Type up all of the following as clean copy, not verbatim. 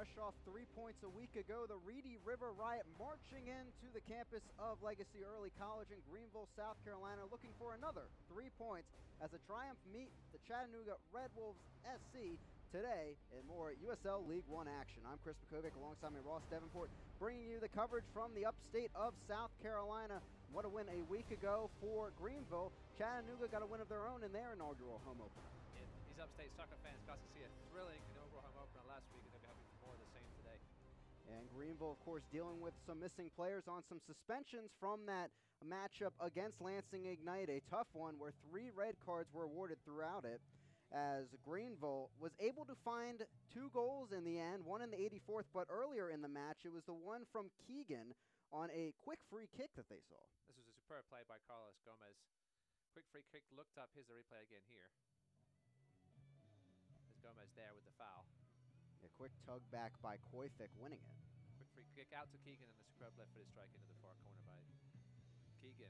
Fresh off 3 points a week ago, the Reedy River Riot marching into the campus of Legacy Early College in Greenville, South Carolina, looking for another 3 points as a Triumph meet the Chattanooga Red Wolves SC today in more USL League One action. I'm Chris Makovic alongside me Ross Davenport, bringing you the coverage from the upstate of South Carolina. What a win a week ago for Greenville. Chattanooga got a win of their own in their inaugural home opener. These upstate soccer fans got to see a thrilling inaugural home opener last week, and they'll be hoping for more of the same today. And Greenville, of course, dealing with some missing players on some suspensions from that matchup against Lansing Ignite, a tough one where 3 red cards were awarded throughout it, as Greenville was able to find 2 goals in the end, one in the 84th, but earlier in the match, it was the one from Keegan on a quick free kick that they saw. This was a superb play by Carlos Gomez. Quick free kick, looked up, here's the replay again here. There's Gomez there with the foul. A quick tug back by Koyfik, winning it. Quick free kick out to Keegan, and the superb left-footed strike into the far corner by Keegan.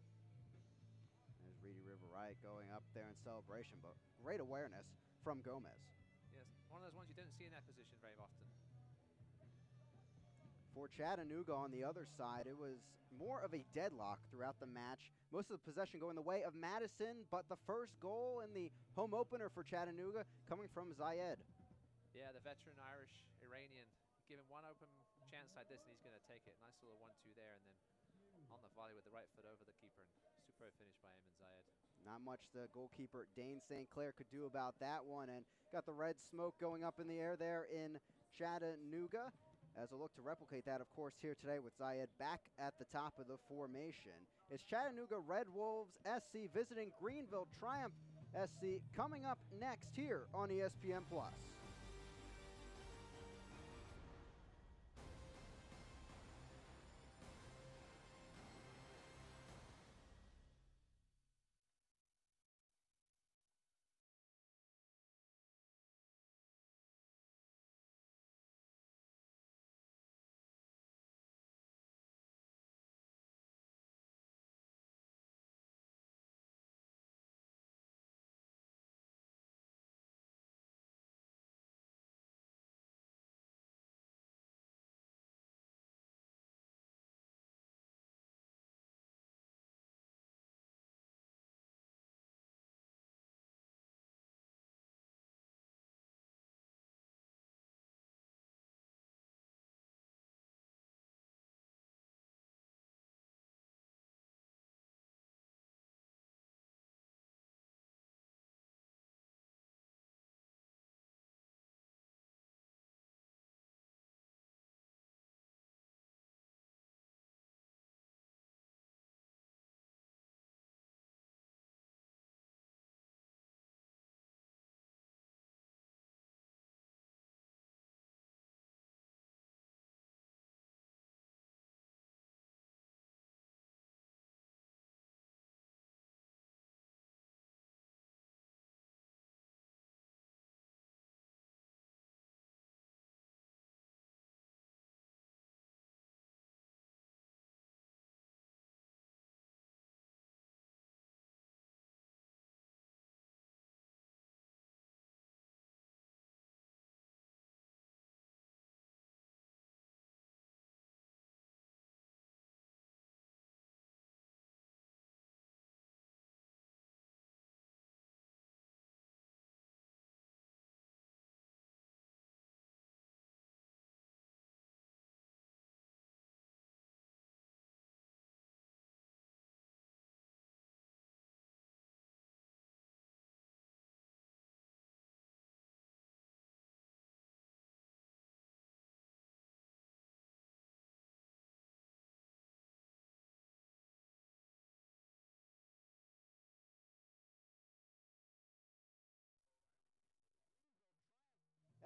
There's Reedy River Riot going up there in celebration, but great awareness from Gomez. Yes, one of those ones you don't see in that position very often. For Chattanooga on the other side, it was more of a deadlock throughout the match. Most of the possession going the way of Madison, but the first goal in the home opener for Chattanooga coming from Zayed. Yeah, the veteran Irish-Iranian. Give him one open chance like this and he's going to take it. Nice little 1-2 there, and then on the volley with the right foot over the keeper. And superb finish by Eamon Zayed. Not much the goalkeeper Dane St. Clair could do about that one, and got the red smoke going up in the air there in Chattanooga. As a look to replicate that, of course, here today with Zayed back at the top of the formation. It's Chattanooga Red Wolves SC visiting Greenville Triumph SC coming up next here on ESPN+.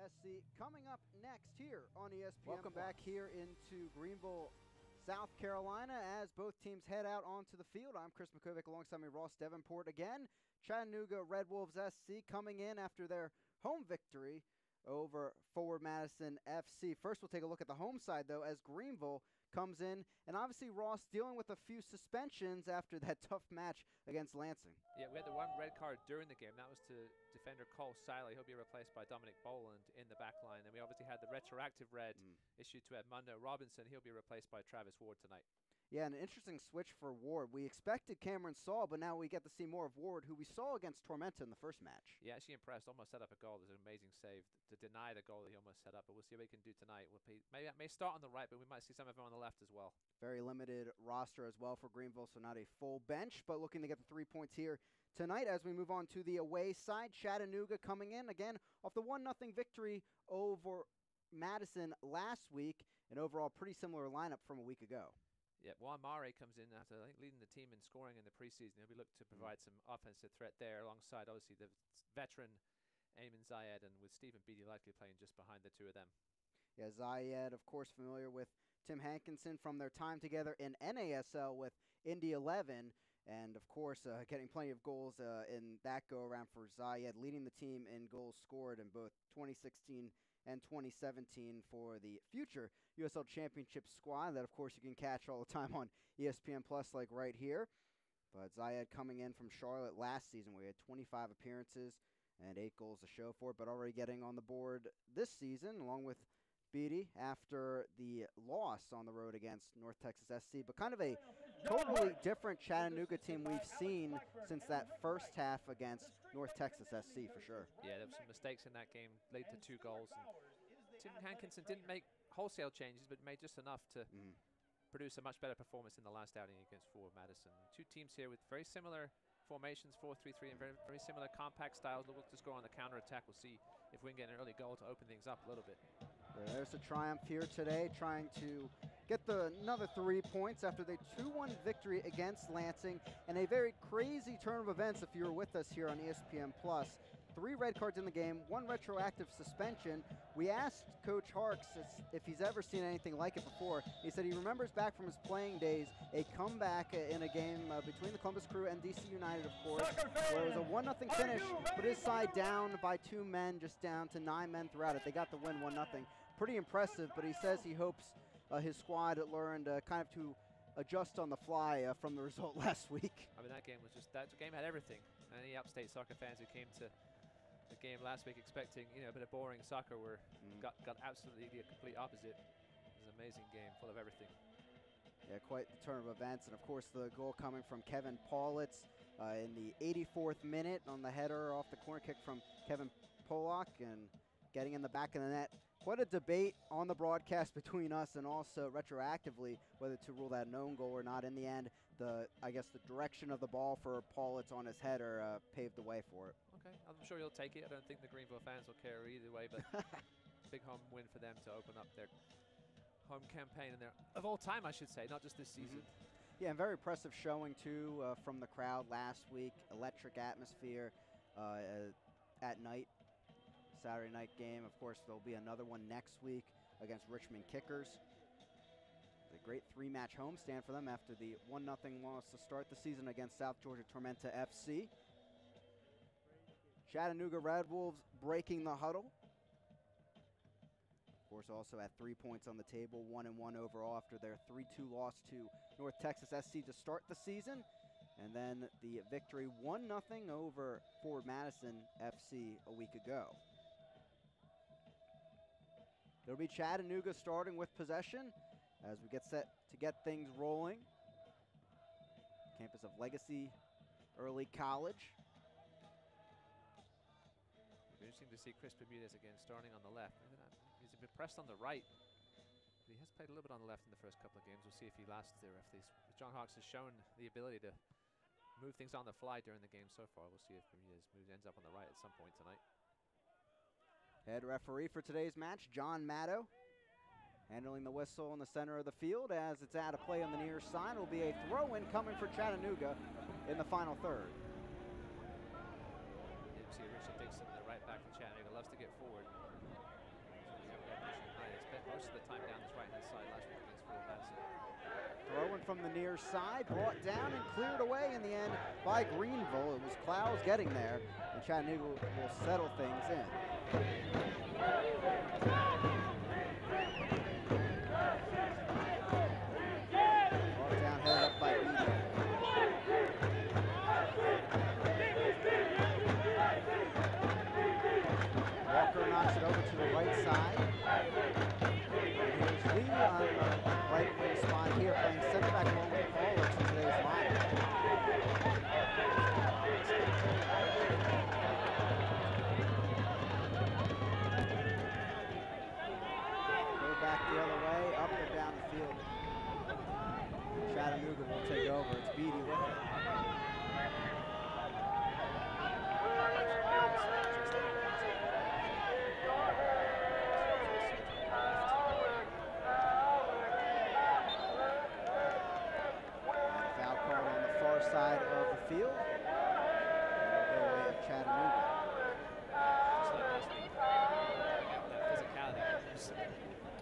SC coming up next here on ESPN+. Welcome back here into Greenville, South Carolina, as both teams head out onto the field. I'm Chris Makovic alongside me, Ross Davenport again. Chattanooga Red Wolves SC coming in after their home victory over Forward Madison FC. First, we'll take a look at the home side, though, as Greenville comes in. And obviously, Ross dealing with a few suspensions after that tough match against Lansing. Yeah, we had the one red card during the game. That was to defender Cole Siley. He'll be replaced by Dominic Boland in the back line. And we obviously had the retroactive red issued to Edmundo Robinson. He'll be replaced by Travis Ward tonight. Yeah, an interesting switch for Ward. We expected Cameron Saul, but now we get to see more of Ward, who we saw against Tormenta in the first match. Yeah, actually impressed. Almost set up a goal. There's an amazing save to deny the goal that he almost set up. But we'll see what he can do tonight. Maybe that may start on the right, but we might see some of him on the left as well. Very limited roster as well for Greenville, so not a full bench, but looking to get the 3 points here tonight as we move on to the away side. Chattanooga coming in, again, off the 1-0 victory over Madison last week. An overall pretty similar lineup from a week ago. Yeah, Juan Mare comes in after leading the team in scoring in the preseason. He'll be looking to provide some offensive threat there alongside, obviously, the veteran Ayman Zayed, and with Stephen Beattie likely playing just behind the two of them. Yeah, Zayed, of course, familiar with Tim Hankinson from their time together in NASL with Indy 11. And, of course, getting plenty of goals in that go-around for Zayed, leading the team in goals scored in both 2016 and 2017 for the future USL Championship squad that, of course, you can catch all the time on ESPN Plus, like right here. But Zayed coming in from Charlotte last season, where he had 25 appearances and 8 goals to show for it, but already getting on the board this season, along with Beattie after the loss on the road against North Texas SC. But kind of a totally different Chattanooga team we've seen since that first half against North Texas SC, for sure. Yeah, there were some mistakes in that game, led to 2 goals. And Tim Hankinson didn't make wholesale changes, but made just enough to produce a much better performance in the last outing against Forward Madison. 2 teams here with very similar formations, 4-3-3, and very, very similar compact styles. Look to score on the counter-attack. We'll see if we can get an early goal to open things up a little bit. There's a triumph here today, trying to get another 3 points after the 2-1 victory against Lansing, and a very crazy turn of events if you were with us here on ESPN Plus. 3 red cards in the game, 1 retroactive suspension. We asked Coach Harks if he's ever seen anything like it before. He said he remembers back from his playing days a comeback in a game between the Columbus Crew and DC United, of course, where it was a 1-0 finish, put his side down by 2 men, just down to 9 men throughout it. They got the win 1-0. Pretty impressive, but he says he hopes his squad learned kind of to adjust on the fly from the result last week. I mean, that game had everything. Any upstate soccer fans who came to the game last week expecting, a bit of boring soccer got absolutely the complete opposite. It was an amazing game full of everything. Yeah, quite the turn of events, and of course the goal coming from Kevin Paulitz in the 84th minute on the header off the corner kick from Kevin Pollock and getting in the back of the net. Quite a debate on the broadcast between us and also retroactively whether to rule that known goal or not. In the end, I guess the direction of the ball for Paulitz on his header paved the way for it. Okay, I'm sure he'll take it. I don't think the Greenville fans will care either way, but big home win for them to open up their home campaign of all time, I should say, not just this season. Yeah, and very impressive showing too from the crowd last week. Electric atmosphere at night. Saturday night game. Of course, there'll be another one next week against Richmond Kickers. A great 3-match homestand for them after the 1-0 loss to start the season against South Georgia Tormenta FC. Chattanooga Red Wolves breaking the huddle. Of course, also at 3 points on the table, 1-1 overall after their 3-2 loss to North Texas SC to start the season. And then the victory 1-0 over Forward Madison FC a week ago. It'll be Chattanooga starting with possession as we get set to get things rolling. Campus of Legacy Early College. It'll be interesting to see Chris Bermudez again starting on the left. He's a bit pressed on the right, but he has played a little bit on the left in the first couple of games. We'll see if he lasts there. If John Hawks has shown the ability to move things on the fly during the game so far. We'll see if Bermudez ends up on the right at some point tonight. Head referee for today's match, John Maddow, handling the whistle in the center of the field as it's out of play on the near side. Will be a throw-in coming for Chattanooga in the final third. You see Richard Dixon, the right back from Chattanooga, loves to get forward. Spent most of the time down this right-hand side last week against Forward Madison. Throw-in from the near side, brought down and cleared away in the end by Greenville. It was Clowes getting there, and Chattanooga will settle things in. Brought down, headed up by Beattie. back the other way, up and down the field. Chattanooga will take over. It's Beatty with it. Side of the field. And go away at Chattanooga. Just like last week, that physicality. There's some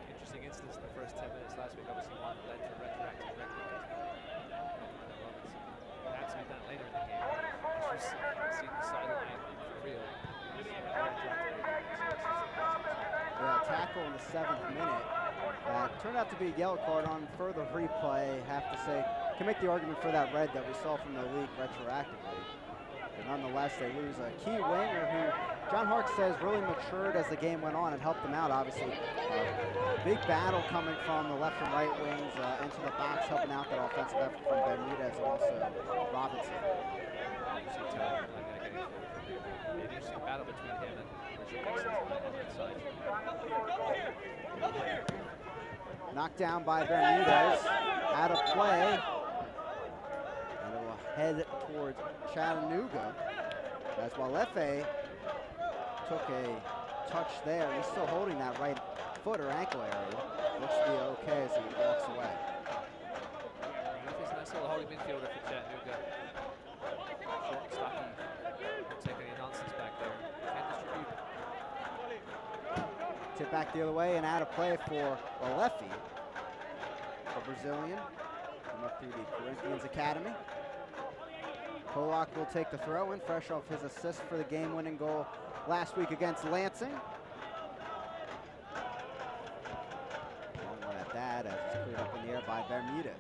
interesting incidents in the first 10 minutes last week. Obviously, one that led to retroactive red card. Perhaps be done later in the game. As you've seen the sideline for real. Yeah, tackle in the 7th minute. Turned out to be a yellow card on further replay. Have to say, can make the argument for that red that we saw from the league retroactively. But nonetheless, they lose a key winger who John Hark says really matured as the game went on and helped them out, obviously. Big battle coming from the left and right wings into the box, helping out that offensive effort from Bermudez and also Robinson. An interesting battle between him and knocked down by Bermudez, out of play, and it will head towards Chattanooga as Walefe took a touch there. He's still holding that right foot or ankle area. Looks to be okay as he walks away. He's a nice little holding midfielder for Chattanooga. Short, stocky, don't take any nonsense back there. Can't distribute. Tip back the other way and out of play for Walefe, the Brazilian, from up through the Corinthians Academy. Polak will take the throw in, fresh off his assist for the game-winning goal last week against Lansing. Long one at that as it's cleared up in the air by Bermudez.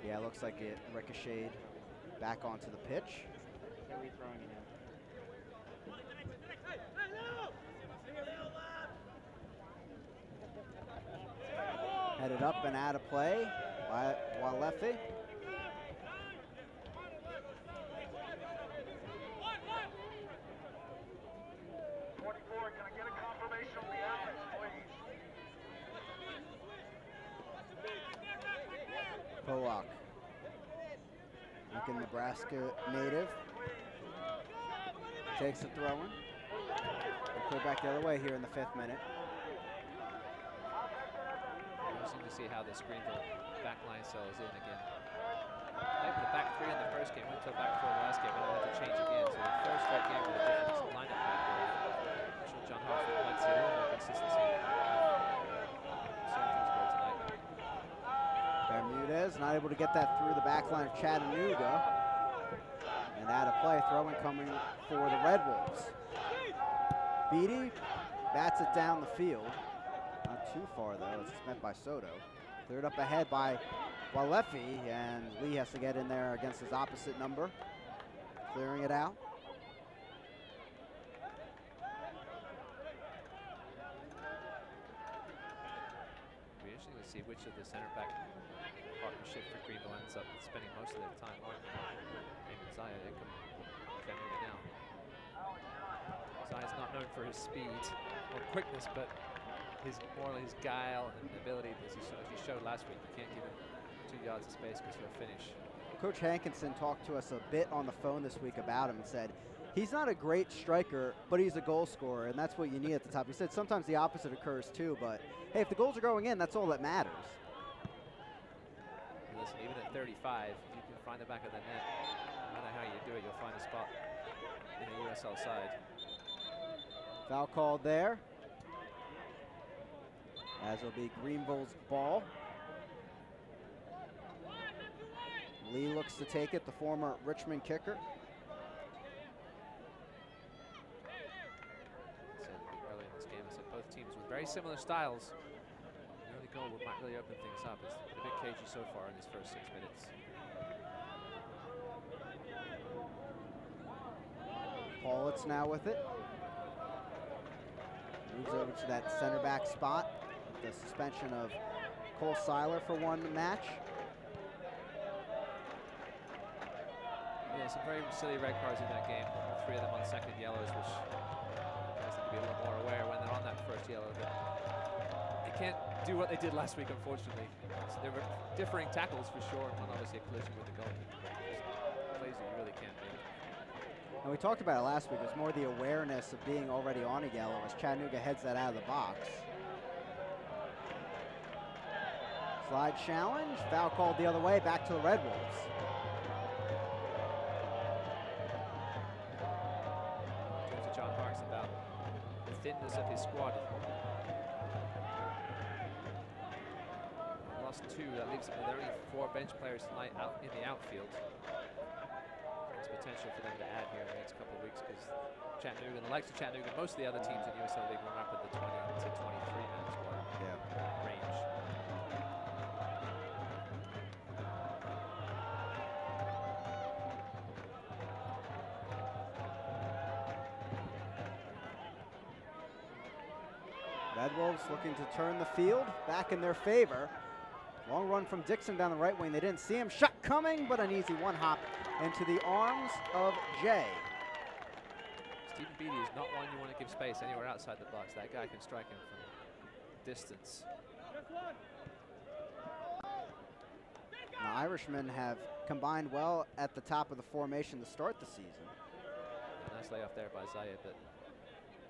Yeah, it looks like it ricocheted back onto the pitch. Headed up and out of play by Walefe. Polak, Lincoln, Nebraska native, takes the throw in. Clear back the other way here in the 5th minute. Interesting to see how this Greenville back line settles in again. Played with a back 3 in the first game, went to a back 4 last game, and had to change again. So the first straight game with a different lineup back there. I'm sure John Hawks would like to see a little more consistency. Bermudez not able to get that through the back line of Chattanooga. And out of play, throwing coming for the Red Wolves. Beatty bats it down the field. Not too far though, it's met by Soto. Cleared up ahead by Walefe, and Lee has to get in there against his opposite number. Clearing it out. It'll be interesting to see which of the center back partnership for Greenville ends up spending most of their time on. Maybe Zaya Chattanooga now. Zaya's not known for his speed or quickness, but more his guile and ability, as you showed last week. You can't give him 2 yards of space because he'll finish. Coach Hankinson talked to us a bit on the phone this week about him and said, he's not a great striker, but he's a goal scorer, and that's what you need at the top. He said sometimes the opposite occurs too, but hey, if the goals are going in, that's all that matters. Listen, even at 35, if you can find the back of the net, no matter how you do it, you'll find a spot in the USL side. Foul called there, as will be Greenville's ball. Lee looks to take it, the former Richmond kicker. Early in this game, I said both teams with very similar styles. The early goal might really open things up. It's been a bit cagey so far in these first 6 minutes. Paulitz now with it. Moves over to that center back spot. The suspension of Cole Seiler for one match. Yeah, some very silly red cards in that game. 3 of them on second yellows, which guys need to be a little more aware when they're on that first yellow. But they can't do what they did last week, unfortunately. So there were differing tackles for sure, and one obviously a collision with the goalkeeper. Plays that you really can't make. And we talked about it last week. It was more the awareness of being already on a yellow as Chattanooga heads that out of the box. Slide challenge, foul called the other way, back to the Red Wolves. Talks to John Harks about the thinness of his squad. Lost 2, that leaves them with only 4 bench players tonight out in the outfield. There's potential for them to add here in the next couple of weeks because Chattanooga, and the likes of Chattanooga, most of the other teams in USL League run up at the 20 to 23 man squad range. Red Wolves looking to turn the field back in their favor. Long run from Dixon down the right wing. They didn't see him. Shot coming, but an easy one hop into the arms of Jay. Stephen Beattie is not one you want to give space anywhere outside the box. That guy can strike him from distance. The Irishmen have combined well at the top of the formation to start the season. A nice layoff there by Zayed, but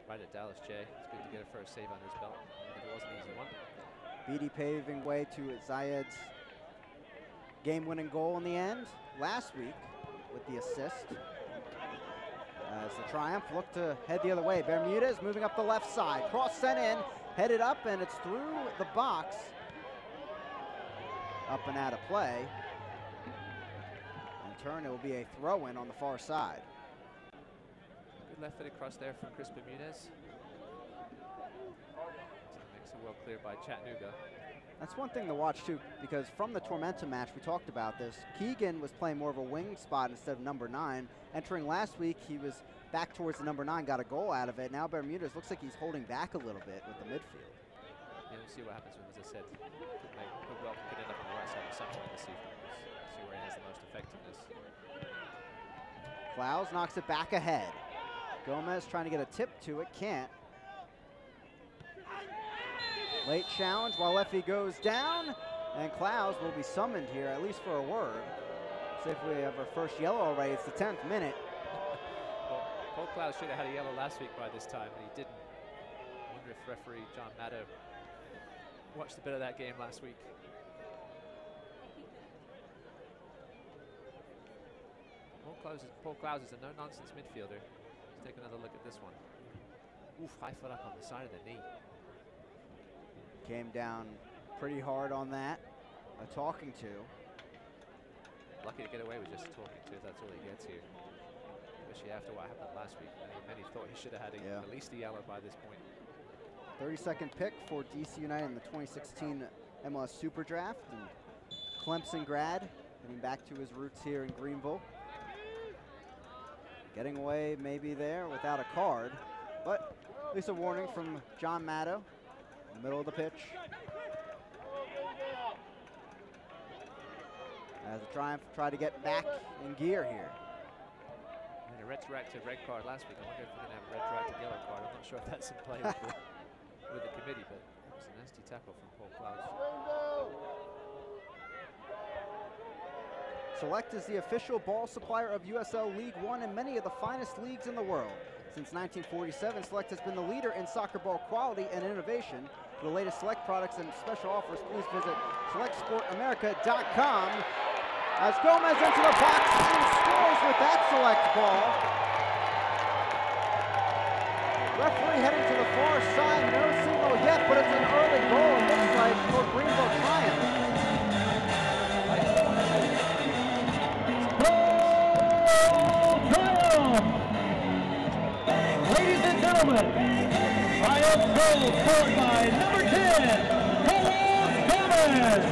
right at Dallas Jay. It's good to get a first save on his belt. It was an easy one. Beattie paving way to Zayed's game-winning goal in the end last week with the assist. As the Triumph look to head the other way. Bermudez moving up the left side. Cross sent in, headed up, and it's through the box. Up and out of play. In turn, it will be a throw-in on the far side. Good left-footed cross there from Chris Bermudez. Makes it well cleared by Chattanooga. That's one thing to watch too, because from the Tormenta match, we talked about this. Keegan was playing more of a wing spot instead of number 9. Entering last week, he was back towards the number 9, got a goal out of it. Now Bermudez looks like he's holding back a little bit with the midfield. Yeah, we'll see what happens when, as I said, could end up on the right side at some point this evening. We'll see where he has the most effectiveness. Clowes knocks it back ahead. Gomez trying to get a tip to it, can't. Late challenge while Leffy goes down, and Clowes will be summoned here, at least for a word. See if we have our first yellow already. It's the 10th minute. Well, Paul Clowes should have had a yellow last week by this time, but he didn't. I wonder if referee John Maddow watched a bit of that game last week. Paul Clowes is a no-nonsense midfielder. Let's take another look at this one. Oof, high foot up on the side of the knee. Came down pretty hard on that. A talking to. Lucky to get away with just talking to if that's all he gets here. Especially after what happened last week. Many thought he should have had at least a yellow by this point. 32nd pick for DC United in the 2016 MLS Super Draft. And Clemson grad, getting back to his roots here in Greenville. Getting away maybe there without a card, but at least a warning from John Maddow. Middle of the pitch. As the Triumph try to get back in gear here. And a retroactive red card last week. I wonder if we're going to have a retroactive yellow card. I'm not sure if that's in play with the committee, but it was a nasty tackle from Paul Clowes. Select is the official ball supplier of USL League One and many of the finest leagues in the world. Since 1947, Select has been the leader in soccer ball quality and innovation. For the latest Select products and special offers, please visit SelectSportAmerica.com. As Gomez into the box and scores with that Select ball. Referee heading to the far side, no signal yet, but it's an early goal, it looks like, for Greenville Triumph. Ladies and gentlemen, Triumph goal scored by number 10, Gomez.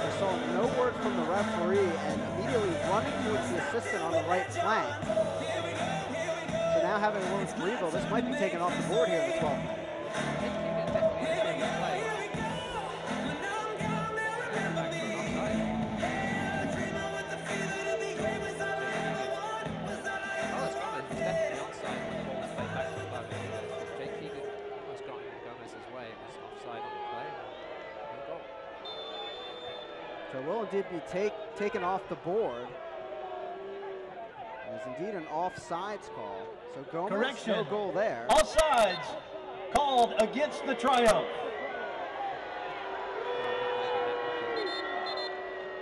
We saw no word from the referee and immediately running towards the right flank. So now having one with Greenville, this might be taken off the board here in the 12th minute. So will indeed be taken off the board. It is indeed an offsides call. So Gomez, Correction. no goal there. Offsides called against the Triumph.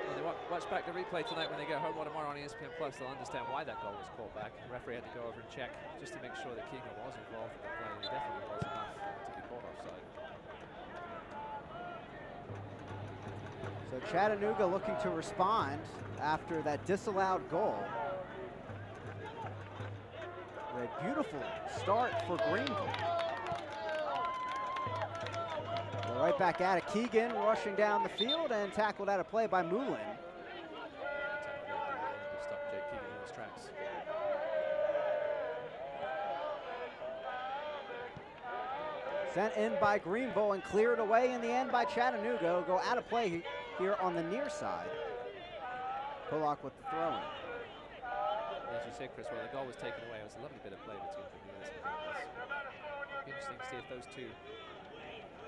When they watch back the replay tonight when they get home tomorrow on ESPN Plus, they'll understand why that goal was called back. The referee had to go over and check just to make sure that Keegan was involved in the play. He definitely was enough to be called offside. So Chattanooga looking to respond after that disallowed goal. A beautiful start for Greenville. They're right back at it. Keegan rushing down the field and tackled out of play by Moulin. Stop Jake Keegan in his tracks. Sent in by Greenville and cleared away in the end by Chattanooga. Go out of play here on the near side. Pollock with the throw-in. As you said, Chris, well, the goal was taken away. It was a lovely bit of play between Bermudez and Gomez. Interesting to see if those two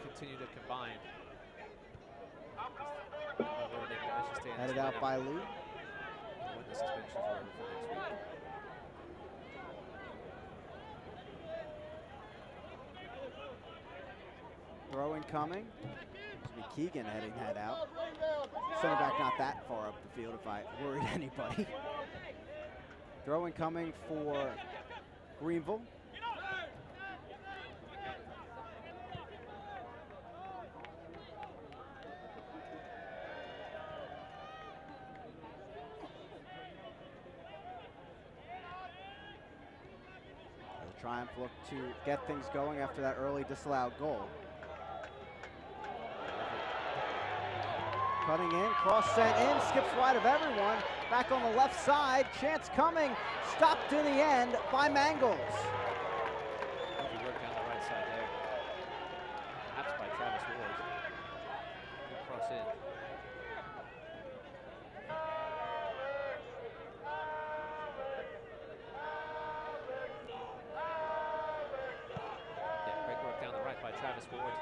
continue to combine. Headed out by Lee. When the suspensions are over for next week. Throw incoming. This will be Keegan heading that out. Center back not that far up the field if I worried anybody. Throw incoming for Greenville. The Triumph look to get things going after that early disallowed goal. Cutting in, cross sent in, skips wide of everyone. Back on the left side, chance coming, stopped in the end by Mangles. Lovely work down the right side there. Perhaps by Travis Ward. Good cross in. Yeah, great work down the right by Travis Ward.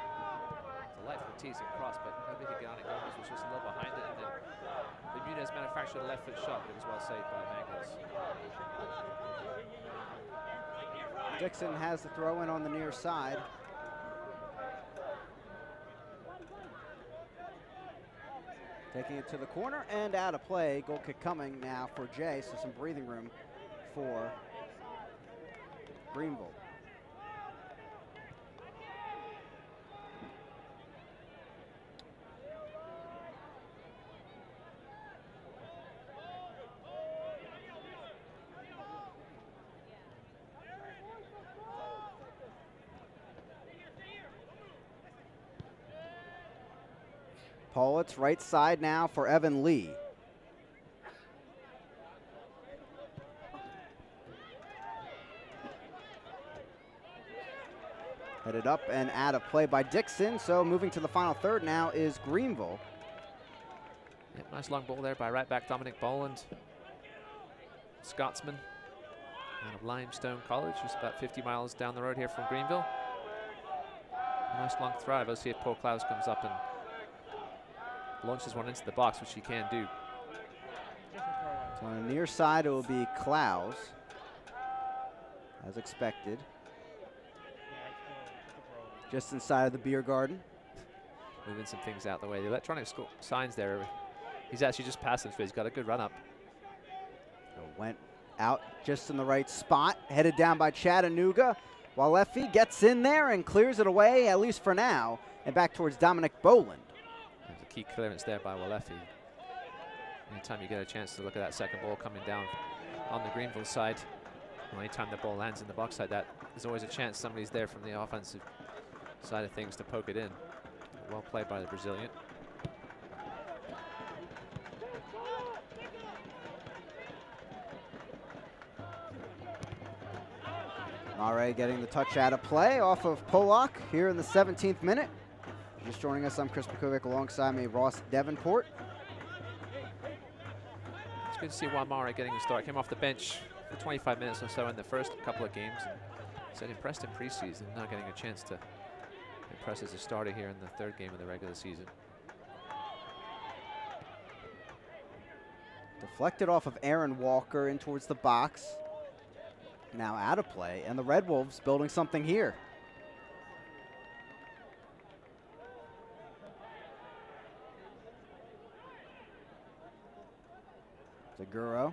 Delightful teasing cross, but nobody could get on it. Gomez was just a little behind it, and then Bermudez manufactured a left foot shot, but it was well saved by Mangles. Dixon has the throw in on the near side. Taking it to the corner and out of play. Goal kick coming now for Jay, so some breathing room for Greenville. Pollitt's right side now for Evan Lee. Headed up and out of play by Dixon, so moving to the final third now is Greenville. Yep, nice long ball there by right back Dominic Boland. Scotsman out of Limestone College, just about 50 miles down the road here from Greenville. A nice long throw. Let's see if Paul Klaus comes up and launches one into the box, which he can do. So on the near side, it will be Klaus, as expected. Just inside of the beer garden. Moving some things out the way. The electronic signs there, he's actually just passing through. He's got a good run up. So went out just in the right spot, headed down by Chattanooga, while Leffy gets in there and clears it away, at least for now, and back towards Dominic Boland. There's a key clearance there by Walefi. Anytime you get a chance to look at that second ball coming down on the Greenville side, well, anytime the ball lands in the box like that, there's always a chance somebody's there from the offensive side of things to poke it in. Well played by the Brazilian. Mare getting the touch out of play off of Pollock here in the 17th minute. Just joining us, I'm Chris Bukovic, alongside me, Ross Davenport. It's good to see Juan Mare getting a start. Came off the bench for 25 minutes or so in the first couple of games. Said impressed in preseason, now getting a chance to impress as a starter here in the third game of the regular season. Deflected off of Aaron Walker in towards the box. Now out of play, and the Red Wolves building something here. Zaguro.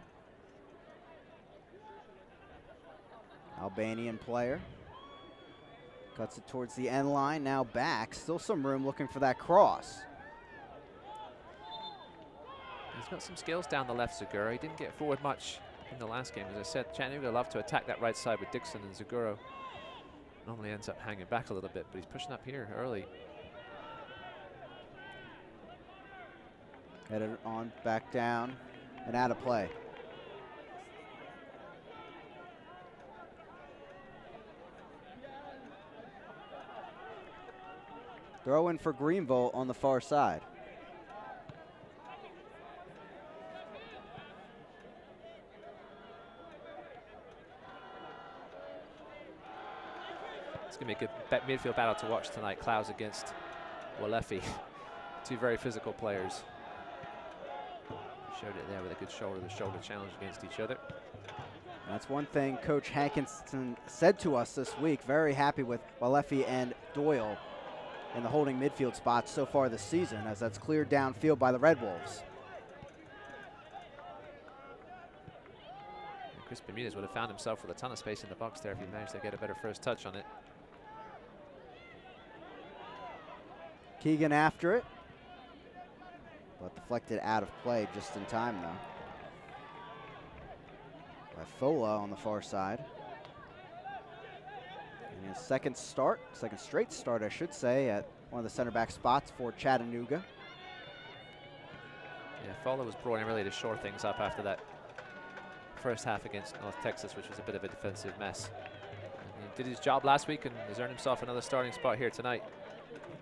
Albanian player. Cuts it towards the end line, now back. Still some room looking for that cross. He's got some skills down the left, Zaguro. He didn't get forward much in the last game. As I said, Chattanooga love to attack that right side with Dixon, and Zaguro normally ends up hanging back a little bit, but he's pushing up here early. Headed on back down and out of play. Throw in for Greenville on the far side. It's going to be a good midfield battle to watch tonight. Clouds against Walefi. Two very physical players. Showed it there with a good shoulder-to-shoulder challenge against each other. That's one thing Coach Hankinson said to us this week. Very happy with Walefi and Doyle in the holding midfield spots so far this season, as that's cleared downfield by the Red Wolves. Chris Bermudez would have found himself with a ton of space in the box there if he managed to get a better first touch on it. Keegan after it, but deflected out of play just in time, though. By Fola on the far side. And his second straight start, I should say, at one of the center back spots for Chattanooga. Yeah, Fola was brought in really to shore things up after that first half against North Texas, which was a bit of a defensive mess. And he did his job last week and has earned himself another starting spot here tonight.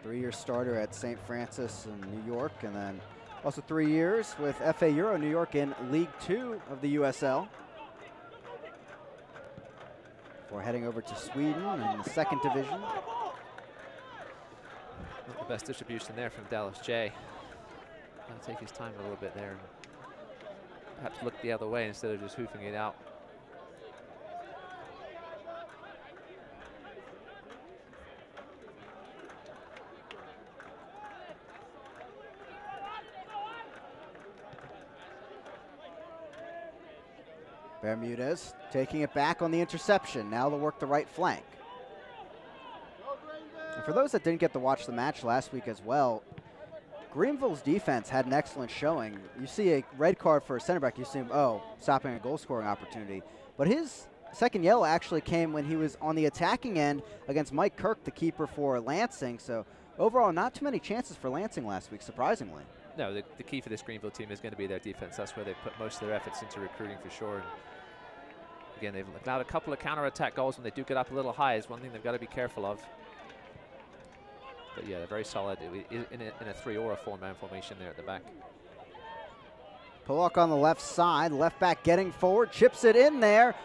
3-year starter at St. Francis in New York, and then also 3 years with FA Euro New York in League 2 of the USL. Before heading over to Sweden in the second division. Not the best distribution there from Dallas J. Got to take his time a little bit there and perhaps look the other way instead of just hoofing it out. Bermudez taking it back on the interception. Now they'll work the right flank. And for those that didn't get to watch the match last week as well, Greenville's defense had an excellent showing. You see a red card for a center back, you assume, oh, stopping a goal scoring opportunity. But his second yellow actually came when he was on the attacking end against Mike Kirk, the keeper for Lansing. So overall, not too many chances for Lansing last week, surprisingly. No, the key for this Greenville team is going to be their defense. That's where they put most of their efforts into recruiting for sure. And again, they've allowed a couple of counter-attack goals when they do get up a little high is one thing they've got to be careful of. But yeah, they're very solid in a 3 or a 4-man formation there at the back. Pollock on the left side, left back getting forward, chips it in there,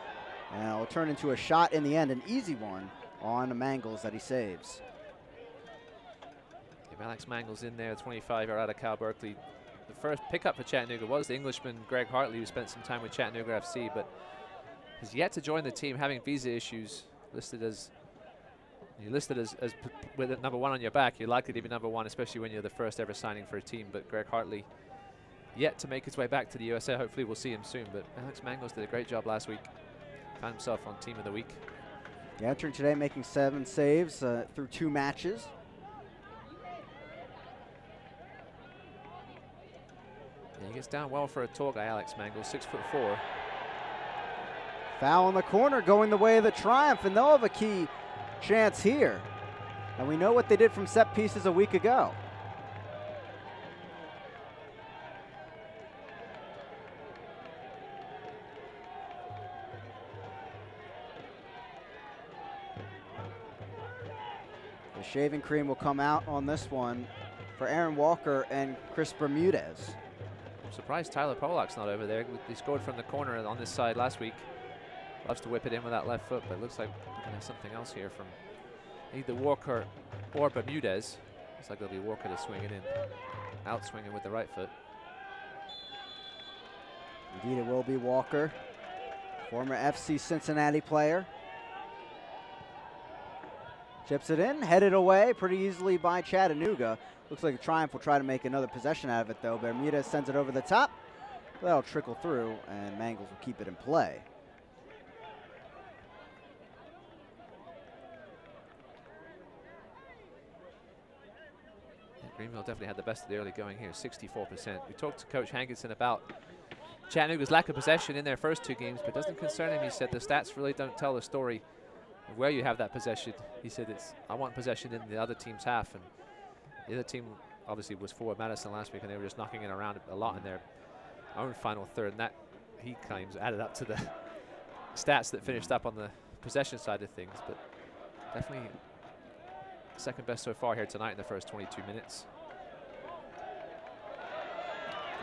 and it'll turn into a shot in the end, an easy one on Mangles that he saves. Alex Mangles in there, 25 out of Cal Berkeley. The first pickup for Chattanooga was the Englishman Greg Hartley, who spent some time with Chattanooga FC, but has yet to join the team, having visa issues. Listed as with a number 1 on your back. You're likely to be number 1, especially when you're the first ever signing for a team. But Greg Hartley yet to make his way back to the USA. Hopefully we'll see him soon. But Alex Mangles did a great job last week. Found himself on Team of the Week. Yeah, entering today making 7 saves through 2 matches. Yeah, he gets down well for a tall guy, Alex Mangles, 6'4". Foul in the corner going the way of the Triumph, and they'll have a key chance here. And we know what they did from set pieces a week ago. The shaving cream will come out on this one for Aaron Walker and Chris Bermudez. I'm surprised Tyler Polak's not over there. He scored from the corner on this side last week. Loves to whip it in with that left foot, but it looks like we're going to have something else here from either Walker or Bermudez. Looks like it'll be Walker to swing it in. Out swinging with the right foot. Indeed, it will be Walker, former FC Cincinnati player. Chips it in, headed away pretty easily by Chattanooga. Looks like a Triumph will try to make another possession out of it, though. Bermudez sends it over the top. That'll trickle through, and Mangles will keep it in play. Greenville definitely had the best of the early going here, 64%. We talked to Coach Hankinson about Chattanooga's lack of possession in their first 2 games, but it doesn't concern him. He said the stats really don't tell the story of where you have that possession. He said, I want possession in the other team's half, and the other team obviously was forward Madison last week, and they were just knocking it around a lot in their own final third, and that, he claims, added up to the stats that finished up on the possession side of things, but definitely second best so far here tonight in the first 22 minutes.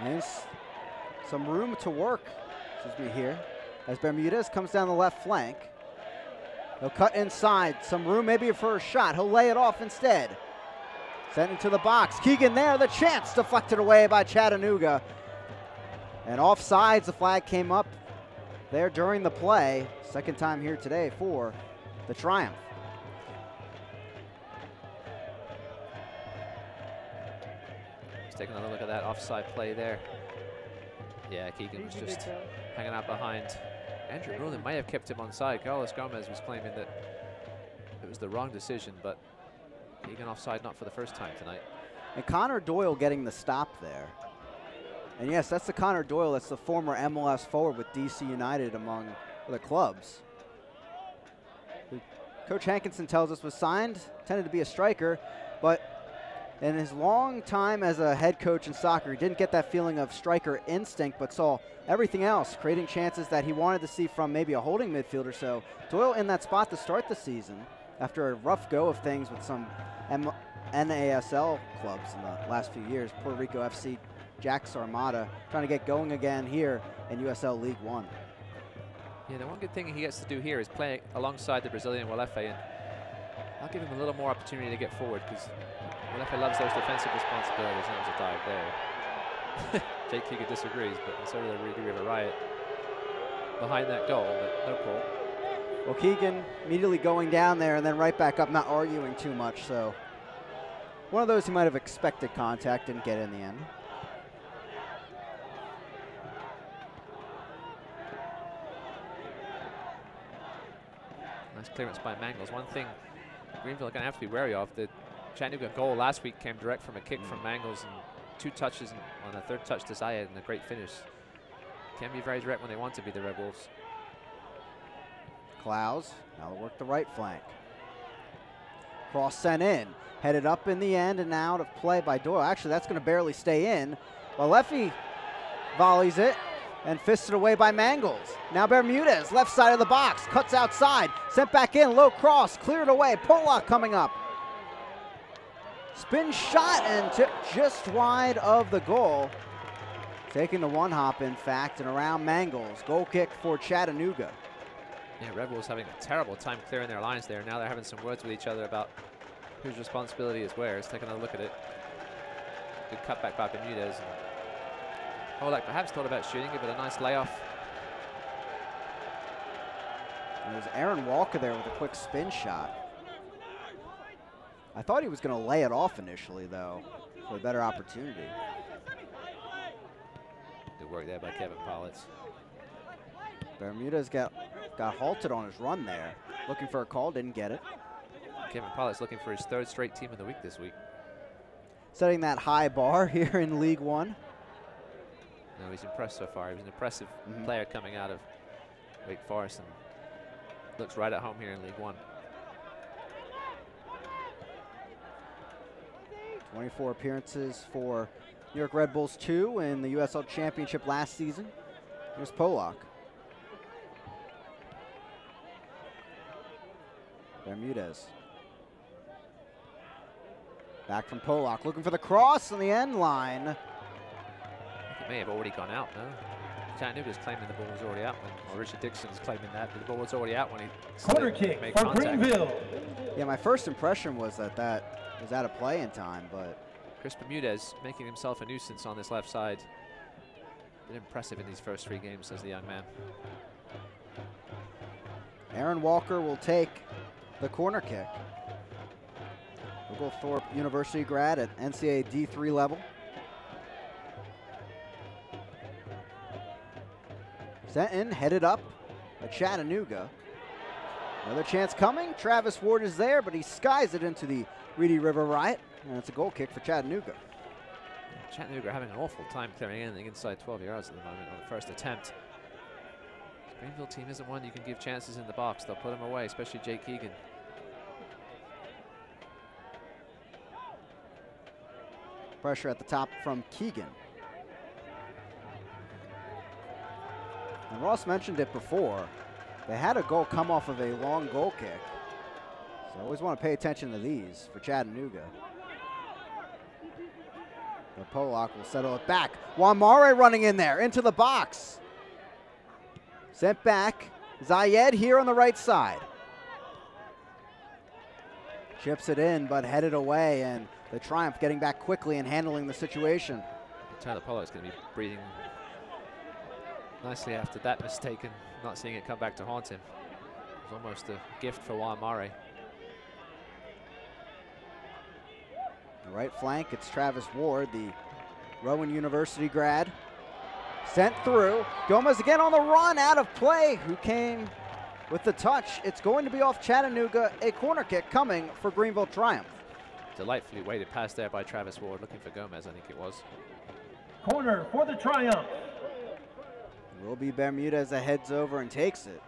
There's some room to work, excuse me, here, as Bermudez comes down the left flank. He'll cut inside, some room maybe for a shot. He'll lay it off instead. Sent into the box. Keegan there, the chance deflected away by Chattanooga. And offsides, the flag came up there during the play. Second time here today for the Triumph. Taking a look at that offside play there. Yeah, Keegan was just hanging out behind. Andrew Rulin may have kept him onside. Carlos Gomez was claiming that it was the wrong decision, but Keegan offside not for the first time tonight. And Connor Doyle getting the stop there. And yes, that's the Connor Doyle, that's the former MLS forward with DC United among the clubs. Who Coach Hankinson tells us was signed, intended to be a striker, but in his long time as a head coach in soccer, he didn't get that feeling of striker instinct, but saw everything else, creating chances that he wanted to see from maybe a holding midfielder. So Doyle in that spot to start the season after a rough go of things with some NASL clubs in the last few years. Puerto Rico FC, Jax Armada, trying to get going again here in USL League One. Yeah, the one good thing he gets to do here is play alongside the Brazilian Walefe, and I'll give him a little more opportunity to get forward because Walefe loves those defensive responsibilities. That was a dive there. Jake Keegan disagrees, but so did the Reedy River Riot behind that goal, but no call. Well, Keegan immediately going down there and then right back up, not arguing too much. So one of those who might have expected contact, didn't get in the end. Nice clearance by Mangles. One thing Greenville are going to have to be wary of, the Chattanooga goal last week came direct from a kick from Mangles, and 2 touches on a 3rd touch to Zayed and a great finish. Can be very direct when they want to be, the Red Wolves. Clowes, now they'll work the right flank. Cross sent in, headed up in the end and out of play by Doyle. Actually, that's going to barely stay in. Walefe volleys it and fisted away by Mangles. Now Bermudez, left side of the box, cuts outside, sent back in, low cross, cleared away. Polak coming up. Spin shot and tipped just wide of the goal. Taking the one hop, in fact, and around Mangles. Goal kick for Chattanooga. Yeah, Red Wolves having a terrible time clearing their lines there. Now they're having some words with each other about whose responsibility is where. Let's take another look at it. Good cutback by Bermudez. Polak perhaps thought about shooting it, but a nice layoff. And there's Aaron Walker there with a quick spin shot. I thought he was going to lay it off initially, though, for a better opportunity. Good work there by Kevin Politz. Bermudez got halted on his run there. Looking for a call, didn't get it. Kevin Politz looking for his 3rd straight team of the week this week. Setting that high bar here in League One. No, he's impressed so far. He was an impressive player coming out of Wake Forest and looks right at home here in League One. 24 appearances for New York Red Bulls 2 in the USL Championship last season. Here's Polak. Bermudez. Back from Polak, looking for the cross on the end line. It may have already gone out, no? Chattanooga's claiming the ball was already out, or Richard Dixon's claiming that, but the ball was already out when he Corner kick for contact. Greenville. Yeah, my first impression was that that was out of play in time, but Chris Bermudez making himself a nuisance on this left side. Been impressive in these first 3 games, says the young man. Aaron Walker will take the corner kick. Oglethorpe University grad at NCAA D3 level. Sent in, headed up at Chattanooga. Another chance coming. Travis Ward is there, but he skies it into the Reedy River Riot, and it's a goal kick for Chattanooga. Chattanooga are having an awful time clearing anything inside 12 yards at the moment on the first attempt. The Greenville team isn't one you can give chances in the box. They'll put them away, especially Jake Keegan. Pressure at the top from Keegan. And Ross mentioned it before. They had a goal come off of a long goal kick. So I always want to pay attention to these for Chattanooga. The Polak will settle it back. Wamare running in there into the box. Sent back. Zayed here on the right side. Chips it in, but headed away, and the Triumph getting back quickly and handling the situation. Tyler Pollock's going to be breathing nicely after that mistake and not seeing it come back to haunt him. It was almost a gift for Wamare. The right flank, it's Travis Ward, the Rowan University grad. Sent through. Gomez again on the run, out of play. Who came with the touch? It's going to be off Chattanooga. A corner kick coming for Greenville Triumph. Delightfully weighted pass there by Travis Ward, looking for Gomez, I think it was. Corner for the Triumph. Will be Bermudez that heads over and takes it.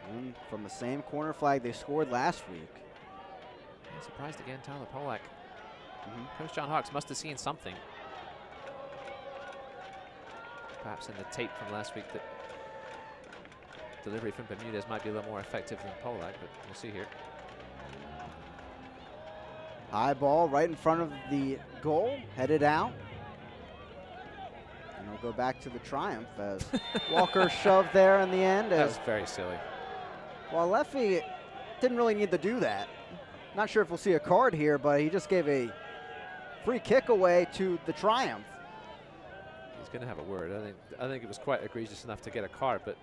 And from the same corner flag they scored last week. I'm surprised again, Tyler Polak. Coach John Hawks must have seen something. Perhaps in the tape from last week that delivery from Bermudez might be a little more effective than Polak, but we'll see here. High ball right in front of the goal, headed out. And we'll go back to the Triumph as Walker shoved there in the end. That was very silly. Well, Leffy didn't really need to do that. Not sure if we'll see a card here, but he just gave a free kick away to the Triumph. He's going to have a word. I think it was quite egregious enough to get a card, but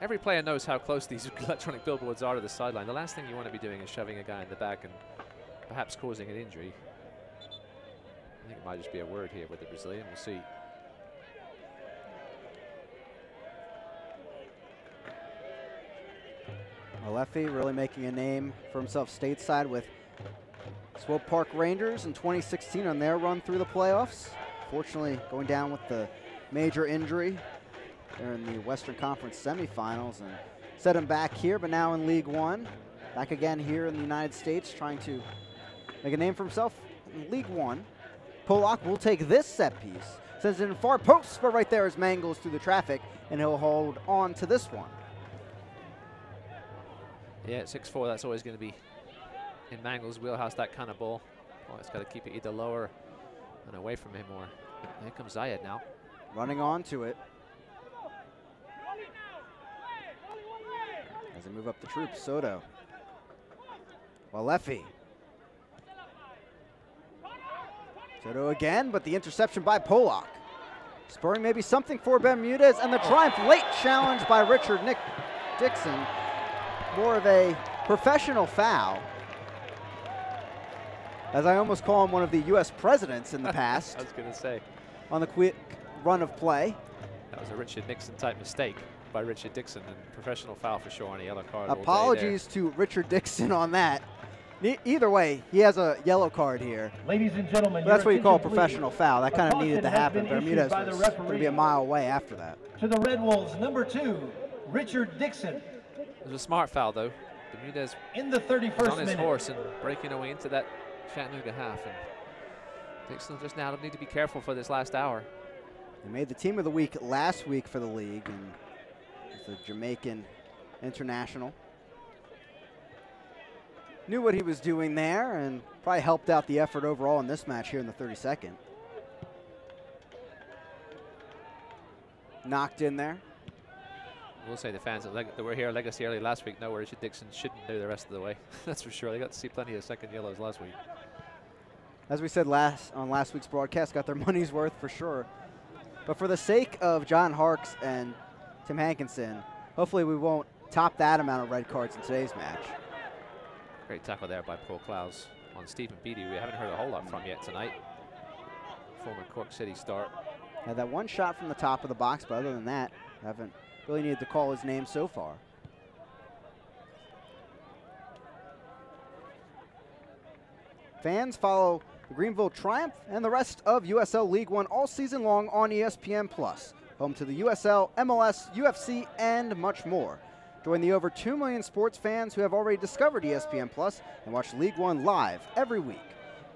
every player knows how close these electronic billboards are to the sideline. The last thing you want to be doing is shoving a guy in the back and perhaps causing an injury. I think it might just be a word here with the Brazilian. We'll see. Leffy really making a name for himself stateside with Swope Park Rangers in 2016 on their run through the playoffs. Fortunately, going down with the major injury. They're in the Western Conference semifinals and set him back here, but now in League One. Back again here in the United States, trying to make a name for himself in League One. Polak will take this set piece. Sends it in far post, but right there is Mangles through the traffic, and he'll hold on to this one. Yeah, at 6'4", that's always going to be in Mangles' wheelhouse, that kind of ball. Oh, it's got to keep it either lower and away from him, or here comes Zayed now. Running onto it. As they move up the troops, Soto. Leffy. Soto again, but the interception by Polak. Spurring maybe something for Bermudez, and the Triumph late challenge by Richard Dixon. More of a professional foul. As I almost call him one of the U.S. presidents in the past. I was going to say. On the quick run of play. That was a Richard Nixon type mistake by Richard Dixon, and professional foul for sure on a yellow card. Apologies to Richard Dixon on that. Either way, he has a yellow card here. Ladies and gentlemen, that's what you call a professional foul. That kind of needed to happen. Bermudez was going to be a mile away after that. To the Red Wolves, number 2, Richard Dixon. It was a smart foul, though. Bermudez in the 31st was on his minute. horse and breaking away into that Chattanooga half. And Dixon just now need to be careful for this last hour. He made the team of the week last week for the league, and he's a Jamaican international. Knew what he was doing there and probably helped out the effort overall in this match here in the 32nd. Knocked in there. We'll say the fans that were here at Legacy early last week know where Richard Dixon shouldn't do the rest of the way. That's for sure. They got to see plenty of second yellows last week. As we said on last week's broadcast, got their money's worth for sure. But for the sake of John Harkes and Tim Hankinson, hopefully we won't top that amount of red cards in today's match. Great tackle there by Paul Klaus on Stephen Beattie, we haven't heard a whole lot from yet tonight. Former Cork City star. Had that one shot from the top of the box, but other than that, haven't really needed to call his name so far. Fans follow the Greenville Triumph and the rest of USL League One all season long on ESPN+, home to the USL, MLS, UFC, and much more. Join the over 2 million sports fans who have already discovered ESPN Plus and watch League One live every week.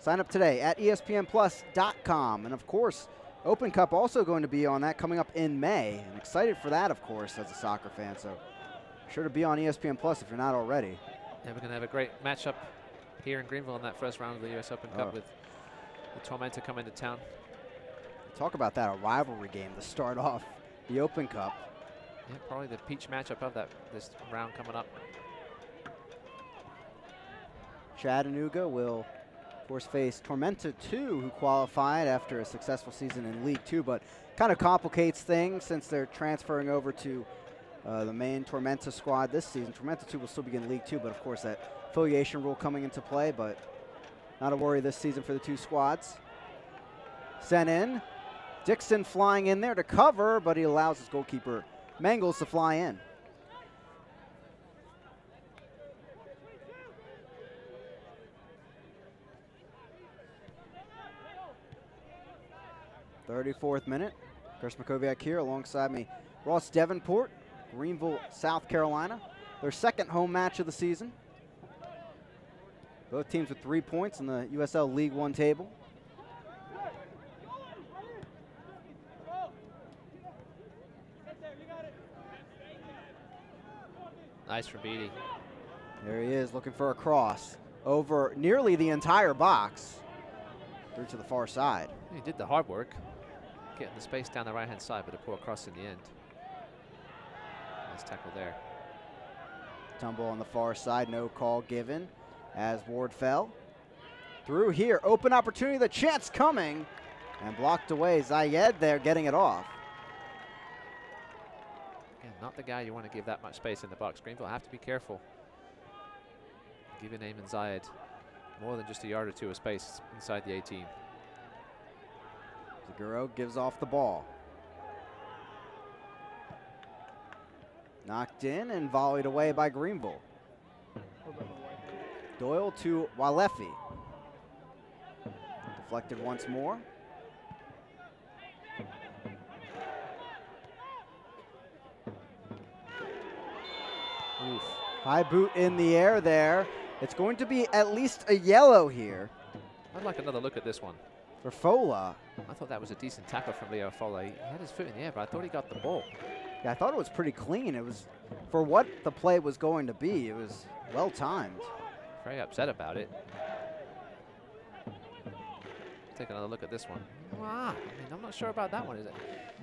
Sign up today at ESPNplus.com. And of course, Open Cup also going to be on that coming up in May. And excited for that, of course, as a soccer fan. So be sure to be on ESPN Plus if you're not already. Yeah, we're going to have a great matchup here in Greenville in that first round of the US Open Cup with the Tormenta coming to town. Talk about that, a rivalry game to start off the Open Cup. Yeah, probably the peach matchup of this round coming up. Chattanooga will, of course, face Tormenta 2, who qualified after a successful season in League 2, but kind of complicates things since they're transferring over to the main Tormenta squad this season. Tormenta 2 will still begin League 2, but of course that affiliation rule coming into play, but not a worry this season for the two squads. Sent in. Dixon flying in there to cover, but he allows his goalkeeper Mangles to fly in. '34th minute. Chris Makoviak here alongside me. Ross Davenport, Greenville, South Carolina. Their second home match of the season. Both teams with 3 points in the USL League One table. Nice for Beattie. There he is looking for a cross over nearly the entire box. Through to the far side. He did the hard work, getting the space down the right-hand side, but a poor cross in the end. Nice tackle there. Tumble on the far side, no call given as Ward fell. Through here, open opportunity, the chance coming, and blocked away. Zayed there getting it off. Again, not the guy you want to give that much space in the box. Greenville have to be careful. Giving Eamon Zayed more than just a yard or two of space inside the 18. Zaguro gives off the ball. Knocked in and volleyed away by Greenville. Doyle to Walefi. Deflected once more. Oof. High boot in the air there. It's going to be at least a yellow here. I'd like another look at this one. For Fola. I thought that was a decent tackle from Leo Fola. He had his foot in the air, but I thought he got the ball. Yeah, I thought it was pretty clean. It was, for what the play was going to be, it was well timed. Very upset about it. Take another look at this one. Wow, I mean, I'm not sure about that one, is it?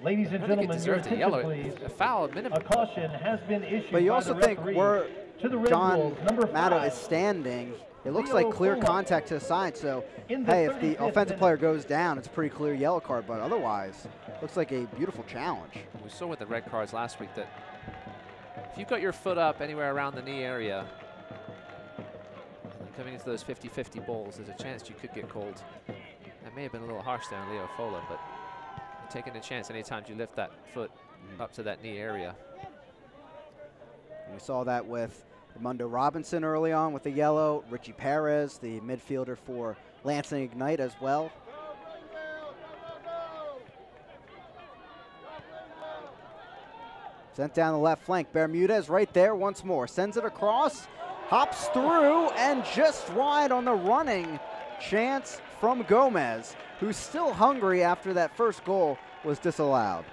Ladies and gentlemen, your deserved a attention, yellow, please. A foul minimum. A caution has been issued. But you by also the think referee where to the Red John Bulls, number Matto 5. is standing, it looks Leo like clear Fola. contact to the side. So, In the hey, if the 35th offensive minute. player goes down, it's a pretty clear yellow card. But otherwise, looks like a beautiful challenge. We saw with the red cards last week that if you've got your foot up anywhere around the knee area, and coming into those 50-50 balls, there's a chance you could get called. That may have been a little harsh there on Leo Fola, but you're taking a chance anytime you lift that foot up to that knee area. And we saw that with Armando Robinson early on with the yellow. Richie Perez, the midfielder for Lansing Ignite as well. Sent down the left flank. Bermudez right there once more. Sends it across, hops through, and just wide on the running chance from Gomez, who's still hungry after that first goal was disallowed.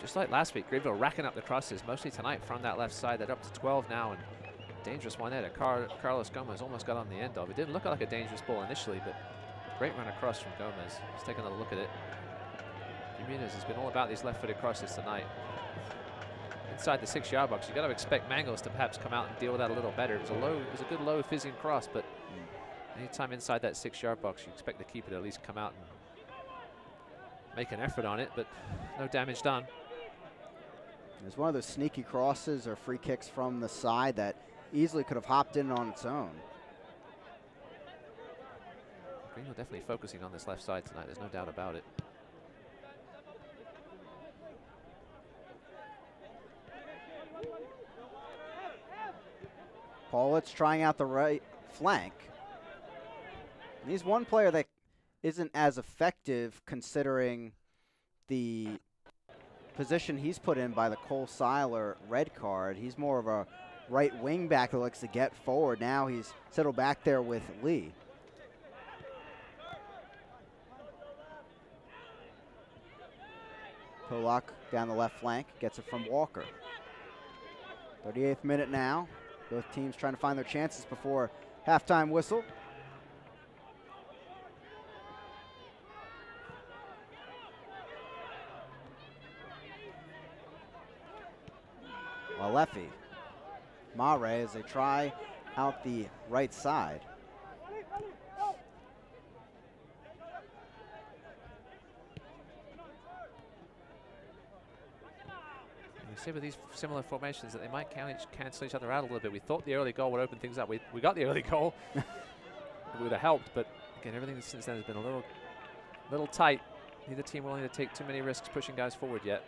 Just like last week, Greenville racking up the crosses, mostly tonight from that left side. They're up to 12 now, and dangerous one there that Carlos Gomez almost got on the end of. It didn't look like a dangerous ball initially, but great run across from Gomez. Let's take another look at it. Jimenez has been all about these left-footed crosses tonight. Inside the 6-yard box, you've got to expect Mangles to perhaps come out and deal with that a little better. It was a good low fizzing cross, but anytime inside that 6-yard box, you expect the keeper to at least come out and make an effort on it, but no damage done. It's one of those sneaky crosses or free kicks from the side that easily could have hopped in on its own. Greenville definitely focusing on this left side tonight. There's no doubt about it. Paulitz trying out the right flank. And he's one player that isn't as effective considering the position he's put in by the Cole Seiler red card. He's more of a right wing back that likes to get forward. Now he's settled back there with Lee. Polak down the left flank, gets it from Walker. 38th minute now. Both teams trying to find their chances before halftime whistle. Walefi. Mare as they try out the right side. You see with these similar formations that they might cancel each other out a little bit. We thought the early goal would open things up. We got the early goal. It would have helped, but again, everything since then has been a little tight. Neither team willing to take too many risks pushing guys forward yet.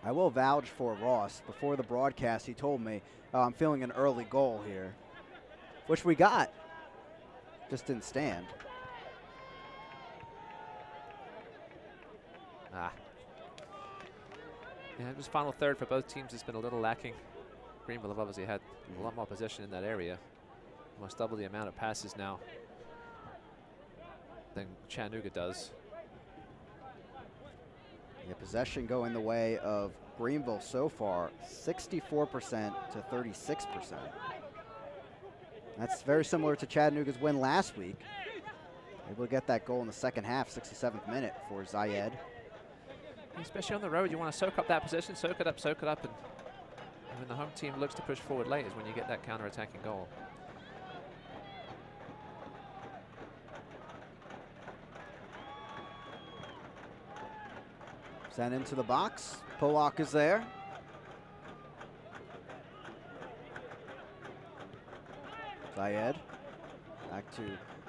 I will vouch for Ross. Before the broadcast, he told me, I'm feeling an early goal here, which we got. Just didn't stand. Yeah, it was final third for both teams. It's been a little lacking. Greenville have obviously had a lot more possession in that area. Almost double the amount of passes now than Chattanooga does. Yeah, possession going the way of Greenville so far, 64% to 36%. That's very similar to Chattanooga's win last week. Able to get that goal in the second half, 67th minute for Zayed. Especially on the road, you want to soak up that possession, soak it up, and when the home team looks to push forward late is when you get that counter-attacking goal. Sent into the box. Polak is there. Zayed. Back to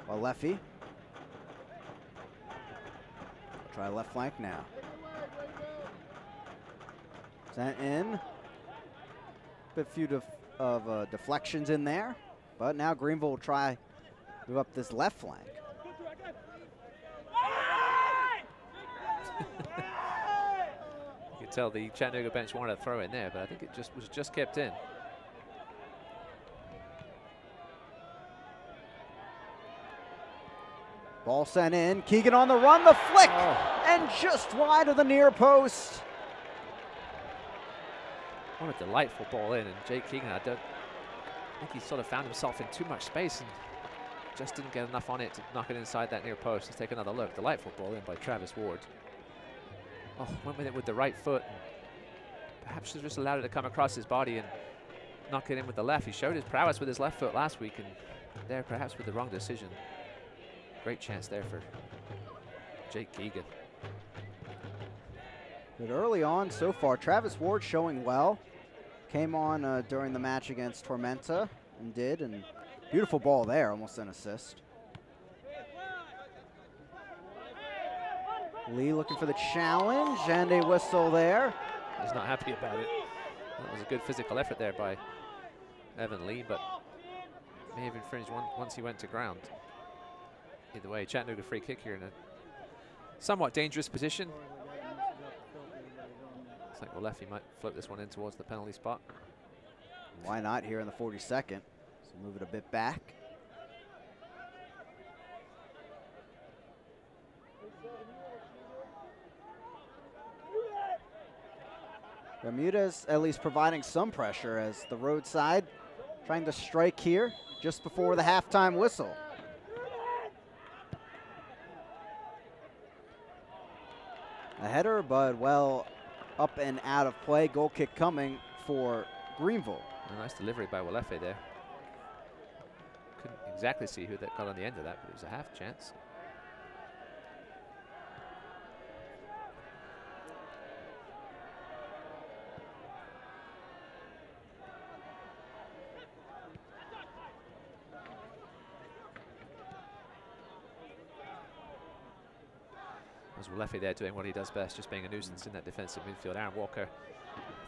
Walefi. Try left flank now. Sent in. Bit few of deflections in there. But now Greenville will try move up this left flank. You could tell the Chattanooga bench wanted to throw in there, but I think it was just kept in. Ball sent in. Keegan on the run, the flick, and just wide of the near post. What a delightful ball in, and Jake Keegan, I think he sort of found himself in too much space and just didn't get enough on it to knock it inside that near post. Let's take another look. Delightful ball in by Travis Ward. Oh, went with it with the right foot. Perhaps should have just allowed it to come across his body and knock it in with the left. He showed his prowess with his left foot last week, and there perhaps with the wrong decision. Great chance there for Jake Keegan. But early on so far, Travis Ward showing well. Came on during the match against Tormenta and beautiful ball there, almost an assist. Lee looking for the challenge and a whistle there. He's not happy about it. That was a good physical effort there by Evan Lee, but may have infringed once he went to ground. Either way, Chattanooga free kick here in a somewhat dangerous position. Looks like Walefi might float this one in towards the penalty spot. Why not here in the 42nd? So move it a bit back. Bermuda's at least providing some pressure as the roadside trying to strike here just before the halftime whistle. A header, but well up and out of play. Goal kick coming for Greenville. A nice delivery by Walefe there. Couldn't exactly see who that got on the end of that, but it was a half chance. Walefe there doing what he does best, just being a nuisance in that defensive midfield. Aaron Walker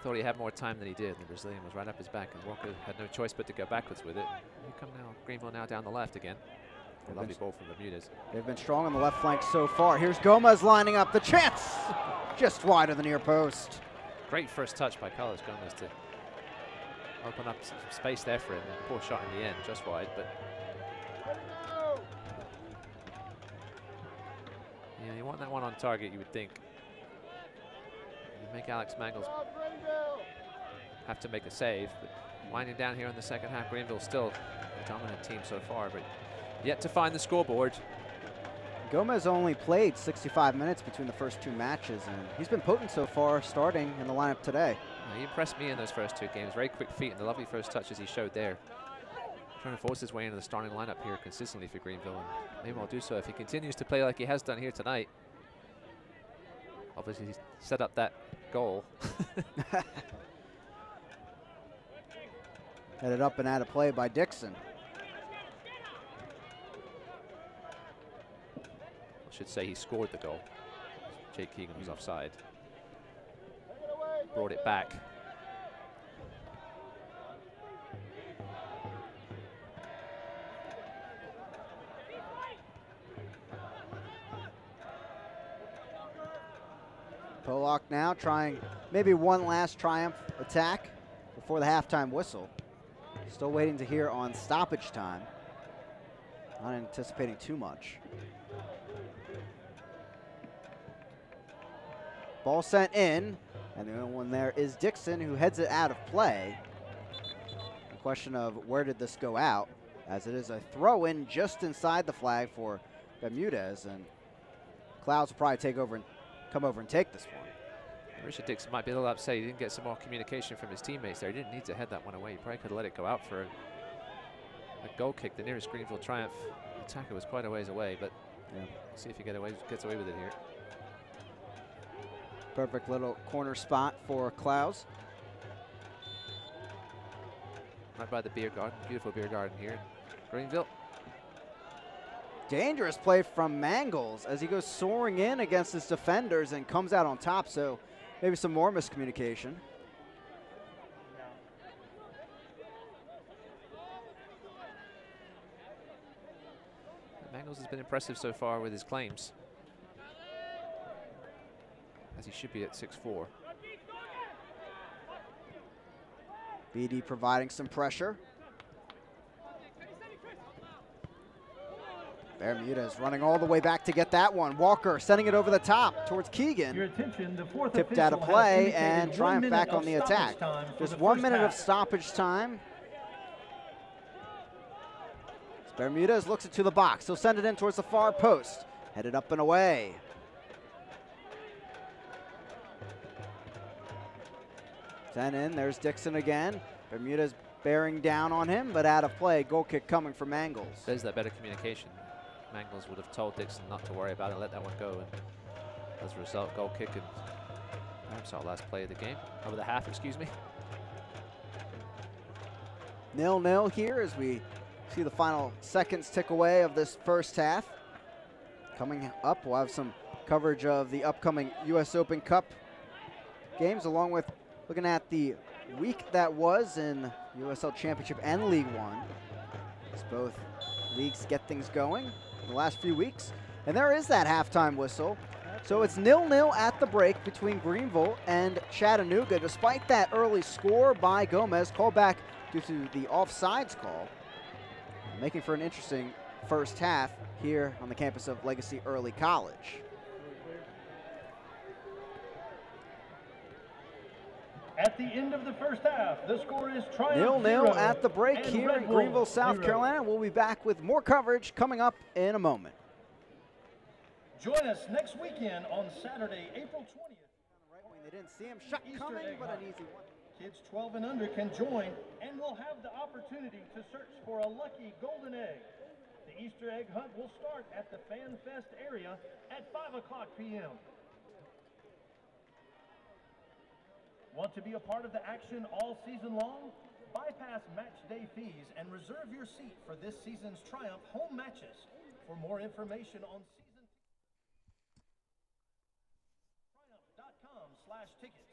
thought he had more time than he did. The Brazilian was right up his back, and Walker had no choice but to go backwards with it. Here come now Greenville now down the left again. A lovely ball from Bermudez. They've been strong on the left flank so far. Here's Gomez lining up the chance, just wide of the near post. Great first touch by Carlos Gomez to open up some space there for him. Poor shot in the end, just wide, but. Yeah, you want that one on target, you would think. You make Alex Mangles have to make a save, but winding down here in the second half, Greenville still a dominant team so far, but yet to find the scoreboard. Gomez only played 65 minutes between the first two matches, and he's been potent so far starting in the lineup today. He impressed me in those first two games. Very quick feet and the lovely first touches he showed there. Trying to force his way into the starting lineup here consistently for Greenville, and maybe I'll do so if he continues to play like he has done here tonight. Obviously, he's set up that goal. Headed up and out of play by Dixon. I should say he scored the goal. Jake Keegan was offside. Brought it back. Pollock now trying maybe one last triumph attack before the halftime whistle. Still waiting to hear on stoppage time. Not anticipating too much. Ball sent in, and the only one there is Dixon, who heads it out of play. The question of where did this go out, as it is a throw-in just inside the flag for Bermudez, and Clouds will probably take over and come over and take this one. Richard Dixon might be a little upset he didn't get some more communication from his teammates there. He didn't need to head that one away. He probably could have let it go out for a goal kick. The nearest Greenville Triumph attacker was quite a ways away, but yeah, see if he gets away with it here. Perfect little corner spot for Klaus. Right by the beer garden. Beautiful beer garden here in Greenville. Dangerous play from Mangles as he goes soaring in against his defenders and comes out on top, so maybe some more miscommunication. Mangles has been impressive so far with his claims, as he should be at 6'4". BD providing some pressure. Bermudez running all the way back to get that one. Walker sending it over the top towards Keegan. Your attention, the fourth tipped out of play and Triumph back on the attack. Just 1 minute of stoppage time. Bermudez looks it to the box. He'll send it in towards the far post. Headed up and away. Sent in, there's Dixon again. Bermudez bearing down on him, but out of play. Goal kick coming from Mangles. There's that better communication. Mangles would have told Dixon not to worry about it and let that one go. And as a result, goal kick, and perhaps our last play of the game. Over the half, excuse me. 0-0 here as we see the final seconds tick away of this first half. Coming up, we'll have some coverage of the upcoming U.S. Open Cup games, along with looking at the week that was in USL Championship and League One, as both leagues get things going in the last few weeks. And there is that halftime whistle. So it's 0-0 at the break between Greenville and Chattanooga, despite that early score by Gomez, called back due to the offsides call, making for an interesting first half here on the campus of Legacy Early College. At the end of the first half, the score is Triumph 0-0 0 at the break and here Red in Wolves Greenville, South 0. Carolina. We'll be back with more coverage coming up in a moment. Join us next weekend on Saturday, April 20th. Right wing, they didn't see him shot coming, but an easy one. Kids 12 and under can join and will have the opportunity to search for a lucky golden egg. The Easter egg hunt will start at the Fan Fest area at 5 o'clock p.m. Want to be a part of the action all season long? Bypass match day fees and reserve your seat for this season's Triumph home matches. For more information on season triumph.com/tickets.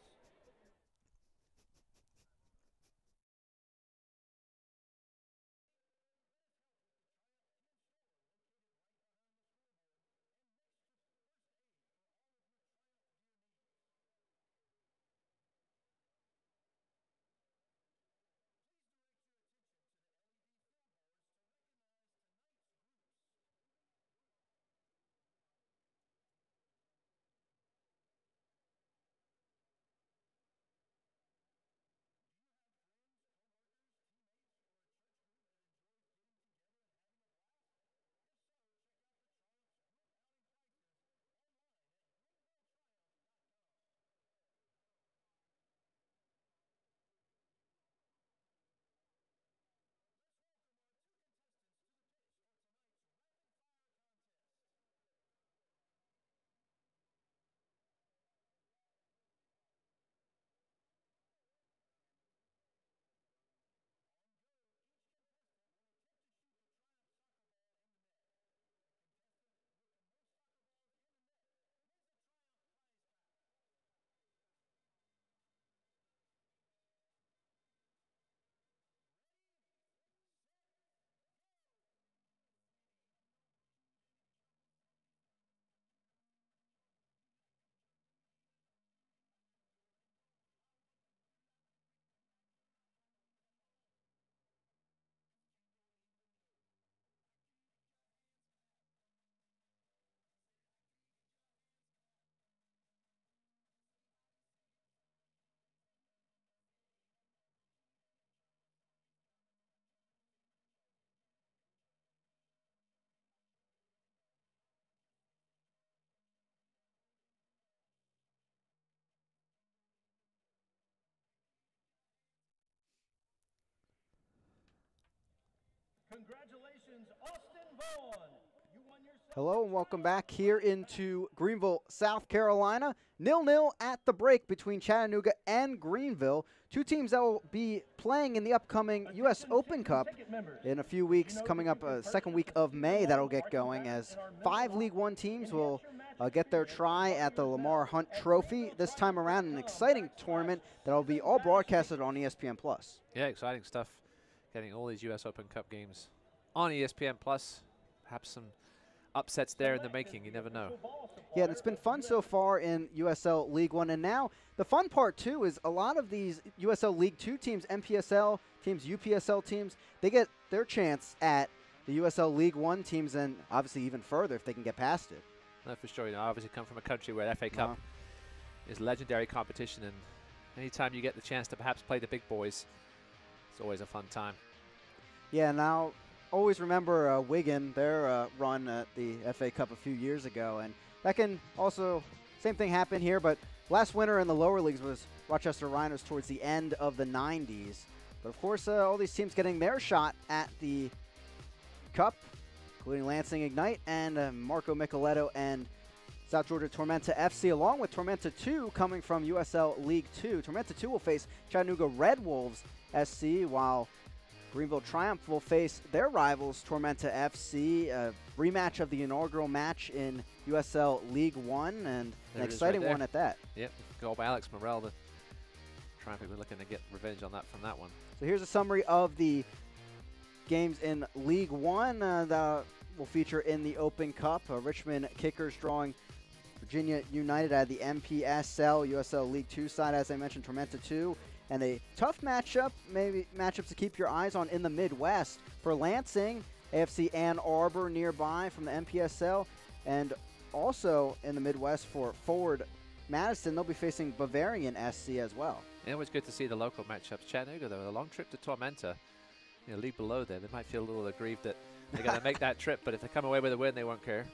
Congratulations, Austin Vaughn. You won yourself. Hello and welcome back here into Greenville, South Carolina. 0-0 at the break between Chattanooga and Greenville. Two teams that will be playing in the upcoming U.S. Open Cup in a few weeks, coming up second week of May. That'll get going as 5 League One teams will get their try at the Lamar Hunt Trophy this time around. An exciting tournament that will be all broadcasted on ESPN+. Yeah, exciting stuff. Getting all these U.S. Open Cup games on ESPN+. Perhaps some upsets there in the making. You never know. Yeah, and it's been fun so far in USL League One. And now the fun part, too, is a lot of these USL League Two teams, MPSL teams, UPSL teams, they get their chance at the USL League One teams and obviously even further if they can get past it. No, for sure. You know, I obviously come from a country where FA Cup is legendary competition. And anytime you get the chance to perhaps play the big boys, it's always a fun time. Yeah, now always remember Wigan, their run at the FA Cup a few years ago. And that can also, same thing happened here, but last winner in the lower leagues was Rochester Rhinos towards the end of the 90s. But of course, all these teams getting their shot at the Cup, including Lansing Ignite and Marco Micheletto and South Georgia Tormenta FC, along with Tormenta 2 coming from USL League 2. Tormenta 2 will face Chattanooga Red Wolves SC, while Greenville Triumph will face their rivals, Tormenta FC, a rematch of the inaugural match in USL League One, and an exciting one at that. Yep, goal by Alex Morel. The Triumph will be looking to get revenge on that from that one. So here's a summary of the games in League One that will feature in the Open Cup. Richmond Kickers drawing Virginia United out of the MPSL, USL League 2 side, as I mentioned, Tormenta 2. And a tough matchup, maybe matchups to keep your eyes on in the Midwest for Lansing, AFC Ann Arbor nearby from the MPSL, and also in the Midwest for Forward Madison, they'll be facing Bavarian SC as well. And always good to see the local matchups. Chattanooga, though, a long trip to Tormenta, league below there. They might feel a little aggrieved that they got to make that trip, but if they come away with a win, they won't care.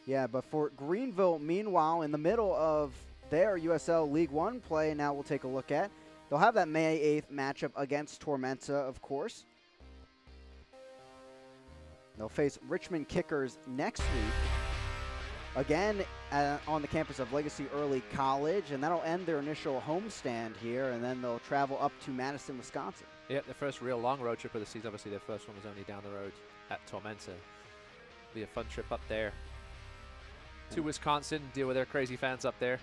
Yeah, but for Greenville, meanwhile, in the middle of their USL League One play, now we'll take a look at. They'll have that May 8th matchup against Tormenta, of course. They'll face Richmond Kickers next week, again on the campus of Legacy Early College, and that'll end their initial homestand here, and then they'll travel up to Madison, Wisconsin. Yep, their first real long road trip of the season. Obviously, their first one was only down the road at Tormenta. Be a fun trip up there to Wisconsin, deal with their crazy fans up there.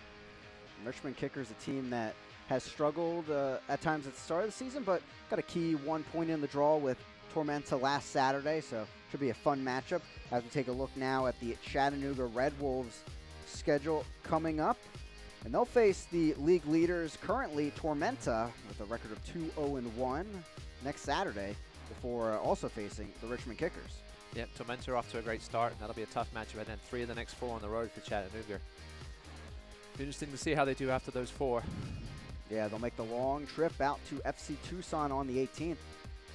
Richmond Kickers, a team that has struggled at times at the start of the season, but got a key 1 point in the draw with Tormenta last Saturday, so should be a fun matchup. As we take a look now at the Chattanooga Red Wolves schedule coming up, and they'll face the league leaders currently, Tormenta, with a record of 2-0-1 next Saturday, before also facing the Richmond Kickers. Yep, Tormenta are off to a great start, and that'll be a tough matchup, and then 3 of the next 4 on the road for Chattanooga. Interesting to see how they do after those 4. Yeah, they'll make the long trip out to FC Tucson on the 18th,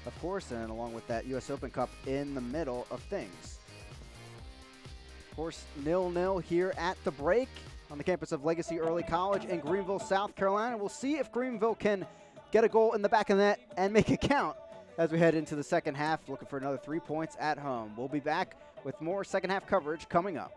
of course, and along with that U.S. Open Cup in the middle of things. Of course, 0-0 here at the break on the campus of Legacy Early College in Greenville, South Carolina. We'll see if Greenville can get a goal in the back of the net and make it count as we head into the second half, looking for another 3 points at home. We'll be back with more second half coverage coming up.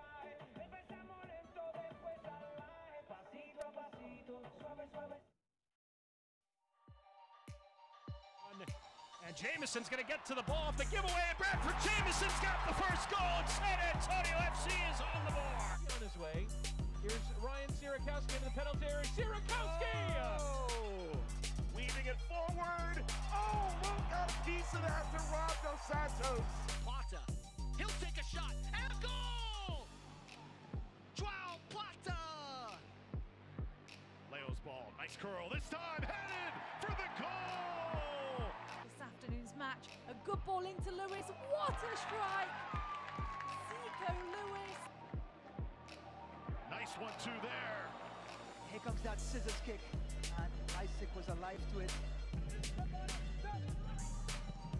And Jameson's going to get to the ball off the giveaway, and Bradford Jameson's got the first goal, and San Antonio FC is on the board. On his way. Here's Ryan Sierakowski into the penalty area. Sierakowski! Oh! Weaving it forward. Oh, Luke got a piece of that to Rob Dos Santos. Plata. He'll take a shot, and a goal! Joao Plata! Leo's ball. Nice curl. This time headed for the goal! This afternoon's match, a good ball into Lewis. What a strike! Zico Lewis. Nice 1-2 there. Here comes that scissors kick, and Isaac was alive to it.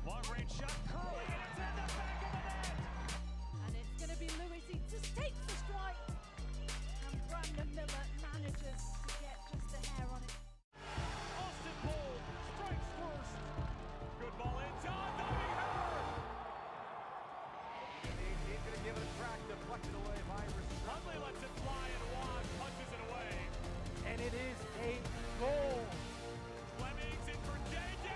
Long range shot, curling, and it's in the back of the net. And it's going to be Lewis. He just takes the strike. And Brandon Miller manages to get just a hair on it. Austin Cole strikes first. Good ball in. John Dobby Hepper. He's going to give it a track, deflected away by Rashid. Huntley lets it fly, and Juan punches it away. And it is a goal. Fleming's in for JJ.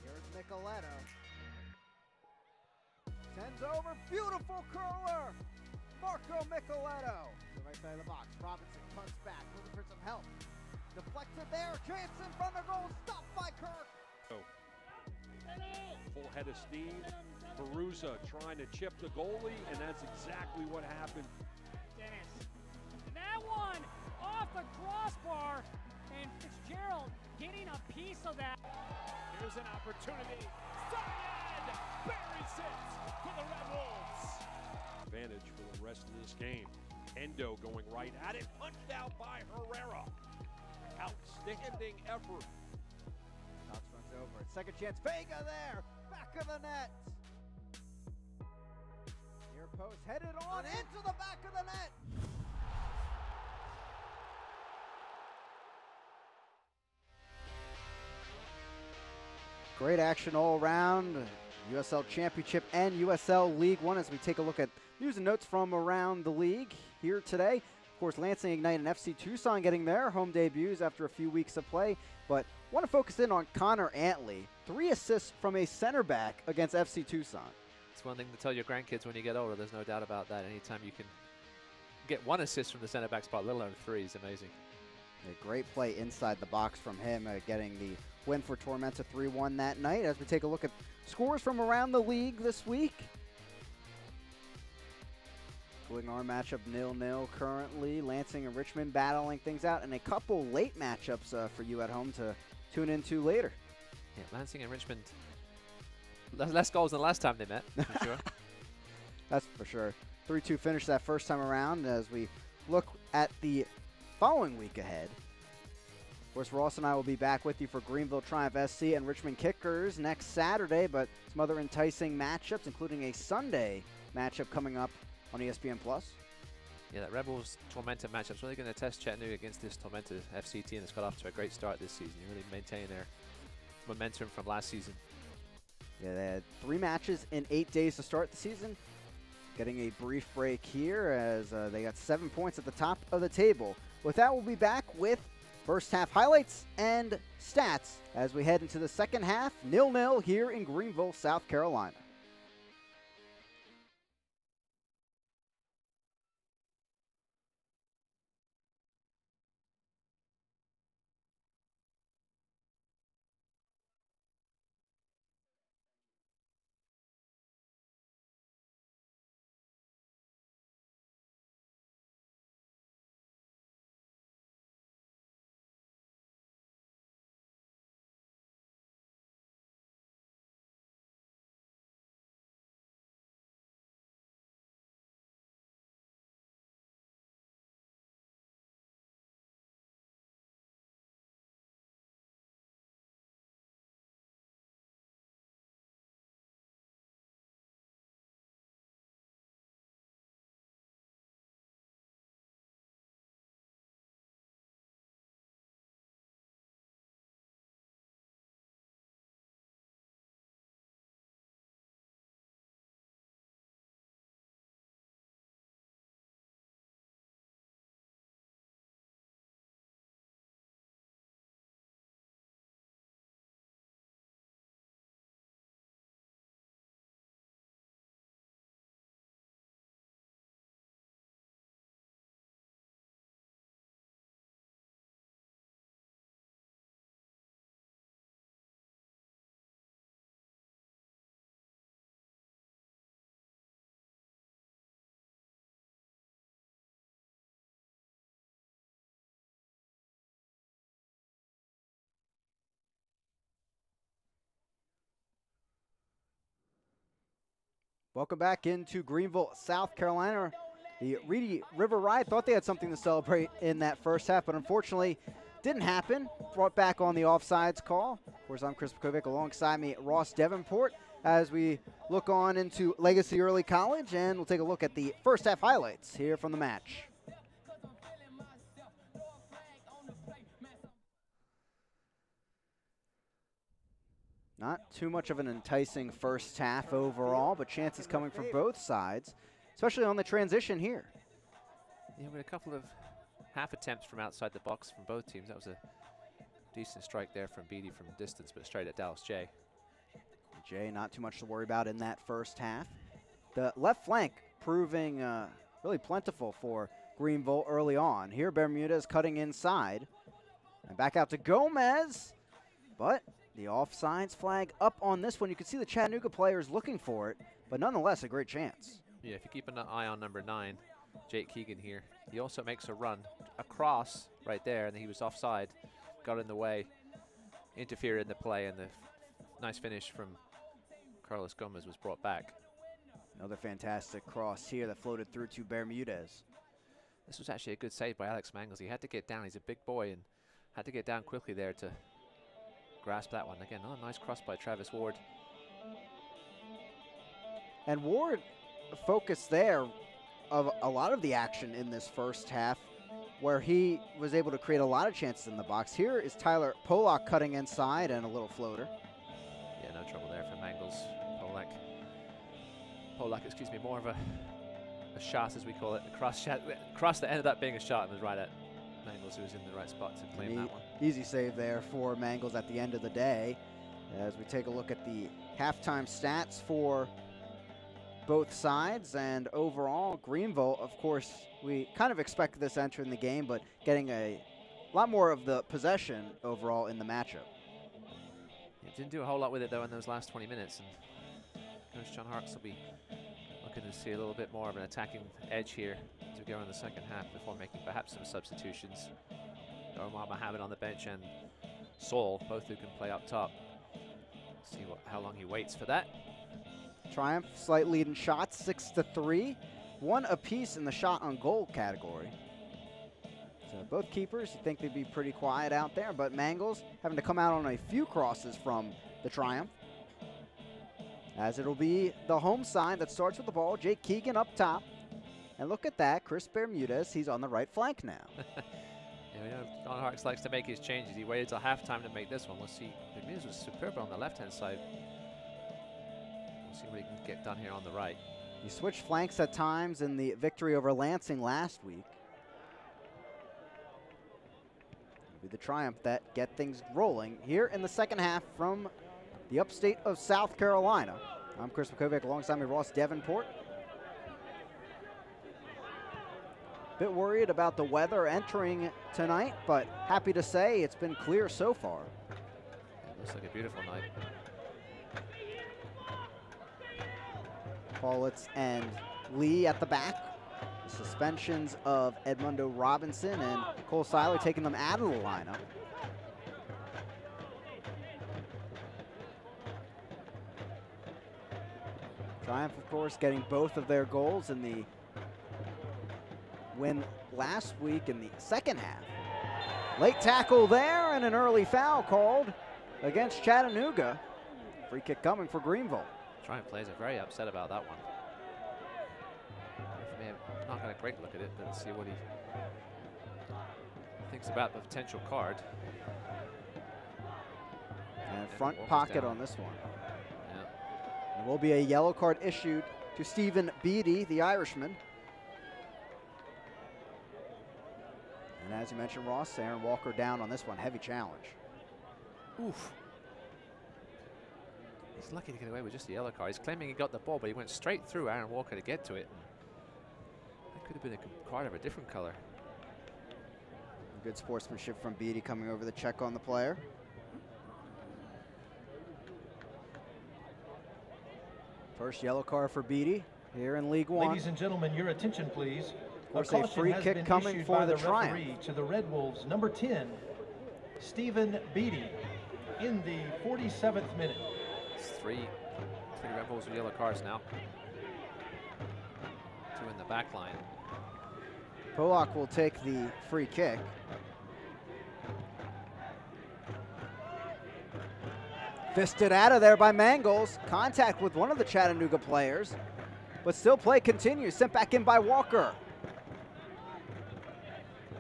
Here's Micheletto. Sends over, beautiful curler! Marco Micheletto. The right side of the box. Robinson punts back, looking for some help. Deflected there, chance in front of goal, stopped by Kirk. Full head of steam. Perusa trying to chip the goalie, and that's exactly what happened. Dennis. And that one off the crossbar, and Fitzgerald getting a piece of that. Here's an opportunity. Side buries it for the Red Wolves. Advantage for the rest of this game. Endo going right at it, punched out by Herrera. Outstanding effort. Cox runs over it. Second chance, Vega there, back of the net. Near post, headed on into the back of the net. Great action all around. USL Championship and USL League One as we take a look at news and notes from around the league here today. Of course, Lansing Ignite and FC Tucson getting their home debuts after a few weeks of play, but want to focus in on Connor Antley. 3 assists from a center back against FC Tucson. It's one thing to tell your grandkids when you get older. There's no doubt about that. Anytime you can get 1 assist from the center back spot, let alone 3, is amazing. A great play inside the box from him, getting the win for Tormenta 3-1 that night. As we take a look at scores from around the league this week. Going our matchup 0-0 currently. Lansing and Richmond battling things out, and a couple late matchups for you at home to tune into later. Yeah, Lansing and Richmond, less goals than the last time they met, for sure. That's for sure. 3-2 finish that first time around as we look at the following week ahead. Of course, Ross and I will be back with you for Greenville Triumph SC and Richmond Kickers next Saturday, but some other enticing matchups, including a Sunday matchup coming up on ESPN+. Yeah, that Rebels-Tormenta matchup's really going to test Chattanooga against this Tormenta FC team that's got off to a great start this season. They really maintain their momentum from last season. Yeah, they had 3 matches in 8 days to start the season. Getting a brief break here as they got 7 points at the top of the table. With that, we'll be back with first half highlights and stats as we head into the second half, 0-0 here in Greenville, South Carolina. Welcome back into Greenville, South Carolina. The Reedy River Riot thought they had something to celebrate in that first half, but unfortunately didn't happen. Brought back on the offsides call. Of course, I'm Chris Pekovic, alongside me, Ross Davenport, as we look on into Legacy Early College, and we'll take a look at the first half highlights here from the match. Not too much of an enticing first half overall, but chances coming from both sides, especially on the transition here. Yeah, with a couple of half attempts from outside the box from both teams. That was a decent strike there from Beatty from distance, but straight at Dallas J. Jay, not too much to worry about in that first half. The left flank proving really plentiful for Greenville early on. Here, Bermudez cutting inside. And back out to Gomez, but the offsides flag up on this one. You can see the Chattanooga players looking for it, but nonetheless a great chance. Yeah, if you keep an eye on number 9, Jake Keegan here, he also makes a run across right there, and he was offside, got in the way, interfered in the play, and the nice finish from Carlos Gomez was brought back. Another fantastic cross here that floated through to Bermudez. This was actually a good save by Alex Mangles. He had to get down. He's a big boy and had to get down quickly there to grasp that one. Again, another nice cross by Travis Ward. And Ward focused there of a lot of the action in this first half, where he was able to create a lot of chances in the box. Here is Tyler Polak cutting inside and a little floater. Yeah, no trouble there for Mangles. Polak, excuse me, more of a shot, as we call it, a cross shot. Cross that ended up being a shot and was right at Mangles, who was in the right spot to claim that one. Easy save there for Mangles at the end of the day. As we take a look at the halftime stats for both sides, and overall, Greenville, of course, we kind of expected this entering the game, but getting a lot more of the possession overall in the matchup. Didn't do a whole lot with it, though, in those last 20 minutes. And Coach John Harkes will be looking to see a little bit more of an attacking edge here as we go in the second half before making perhaps some substitutions. Omar Mohammed on the bench and Saul, both who can play up top. See how long he waits for that. Triumph slight lead in shots, 6-3. 1 apiece in the shot on goal category. So both keepers, you think they'd be pretty quiet out there, but Mangles having to come out on a few crosses from the Triumph. As it'll be the home side that starts with the ball. Jake Keegan up top. And look at that, Chris Bermudez, he's on the right flank now. Yeah, we know Don Harks likes to make his changes. He waited till halftime to make this one. We'll see. Bermudez was superb on the left-hand side. We'll see what he can get done here on the right. He switched flanks at times in the victory over Lansing last week. It'll be the Triumph that get things rolling here in the second half from the upstate of South Carolina. I'm Chris McKovic alongside me, Ross Davenport. Bit worried about the weather entering tonight, but happy to say it's been clear so far. It looks like a beautiful night. Paulitz and Lee at the back. The suspensions of Edmundo Robinson and Cole Seiler taking them out of the lineup. Triumph, of course, getting both of their goals in the win last week in the second half. Late tackle there and an early foul called against Chattanooga. Free kick coming for Greenville. Triumph players are very upset about that one. I may have not got a great look at it, but let's see what he thinks about the potential card. And front pocket on this one. Yeah. There will be a yellow card issued to Stephen Beattie, the Irishman. And as you mentioned, Ross, Aaron Walker down on this one. Heavy challenge. Oof. He's lucky to get away with just the yellow card. He's claiming he got the ball, but he went straight through Aaron Walker to get to it. That could have been a card of a different color. Good sportsmanship from Beattie coming over the check on the player. First yellow card for Beattie here in League One. Ladies and gentlemen, your attention, please. Of course, a free kick coming for the Triumph. To the Red Wolves, number 10, Stephen Beattie, in the 47th minute. It's three Red Bulls with yellow cards now. 2 in the back line. Polak will take the free kick. Fisted out of there by Mangles. Contact with one of the Chattanooga players, but still play continues. Sent back in by Walker.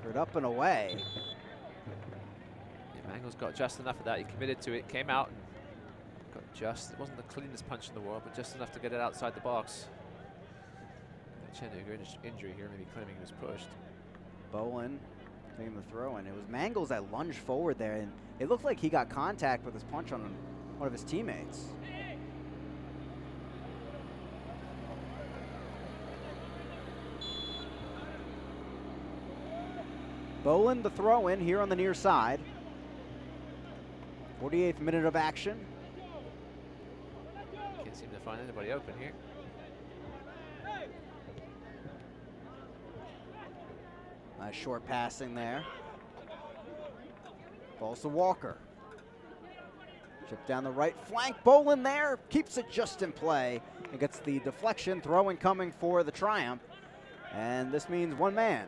Cleared up and away. Yeah, Mangles got just enough of that. He committed to it, came out and got just, it wasn't the cleanest punch in the world, but just enough to get it outside the box. Chattanooga injury here, maybe claiming he was pushed. Bowen taking the throw in. It was Mangles that lunged forward there, and it looked like he got contact with his punch on one of his teammates. Bowen the throw in here on the near side. 48th minute of action. Can't seem to find anybody open here. Nice short passing there. Falls to Walker. Chip down the right flank. Bolin there. Keeps it just in play. And gets the deflection. Throwing coming for the Triumph. And this means one man.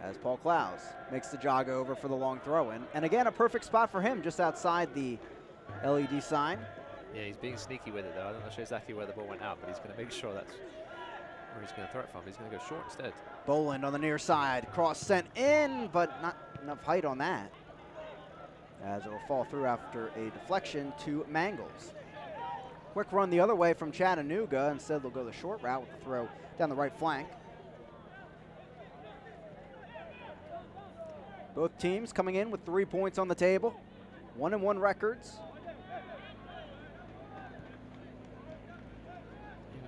As Paul Klaus makes the jog over for the long throw-in. And again, a perfect spot for him just outside the LED sign. Yeah, he's being sneaky with it, though. I'm not sure exactly where the ball went out, but he's going to make sure that's where he's going to throw it from. He's going to go short instead. Boland on the near side. Cross sent in, but not enough height on that. As it will fall through after a deflection to Mangles. Quick run the other way from Chattanooga. Instead, they'll go the short route with the throw down the right flank. Both teams coming in with 3 points on the table. 1-1 records.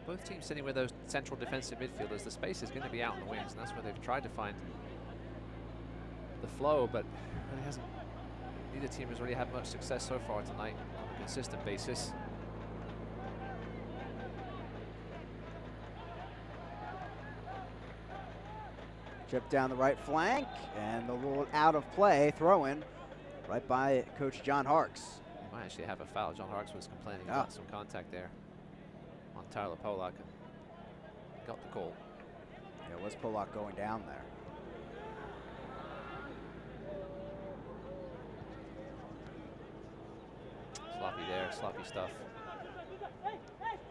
Both teams sitting with those central defensive midfielders. The space is going to be out in the wings, and that's where they've tried to find the flow, but really hasn't. Neither team has really had much success so far tonight on a consistent basis. Chip down the right flank, and the rule out of play, throw-in right by Coach John Harks. He might actually have a foul. John Harks was complaining about some contact there on Tyler Polak. Got the call. Yeah, was Polak going down there? Sloppy there, sloppy stuff.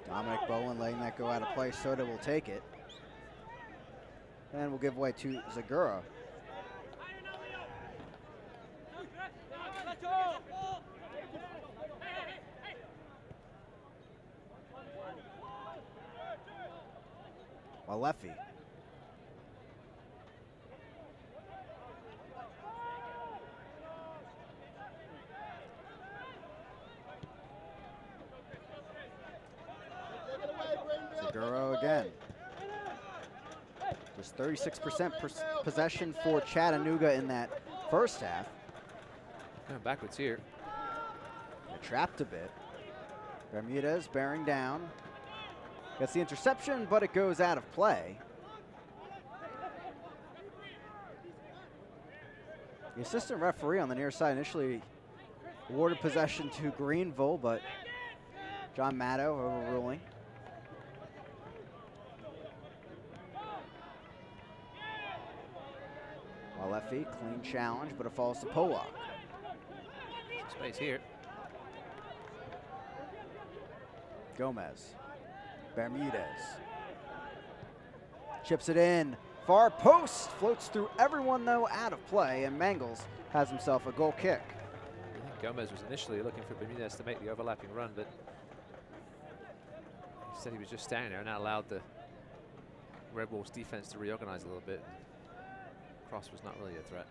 Dominic Bowen letting that go out of play. Soda will take it. And we'll give way to Zagura. Malefi. Zagura again. Just 36% possession for Chattanooga in that first half. Going backwards here. They're trapped a bit. Bermudez bearing down. Gets the interception, but it goes out of play. The assistant referee on the near side initially awarded possession to Greenville, but John Maddow overruling. Malefi, clean challenge, but it falls to Polak. Space here. Gomez. Bermudez. Chips it in. Far post. Floats through everyone, though, out of play, and Mangles has himself a goal kick. I think Gomez was initially looking for Bermudez to make the overlapping run, but he said he was just standing there and that allowed the Red Wolves defense to reorganize a little bit. Cross was not really a threat.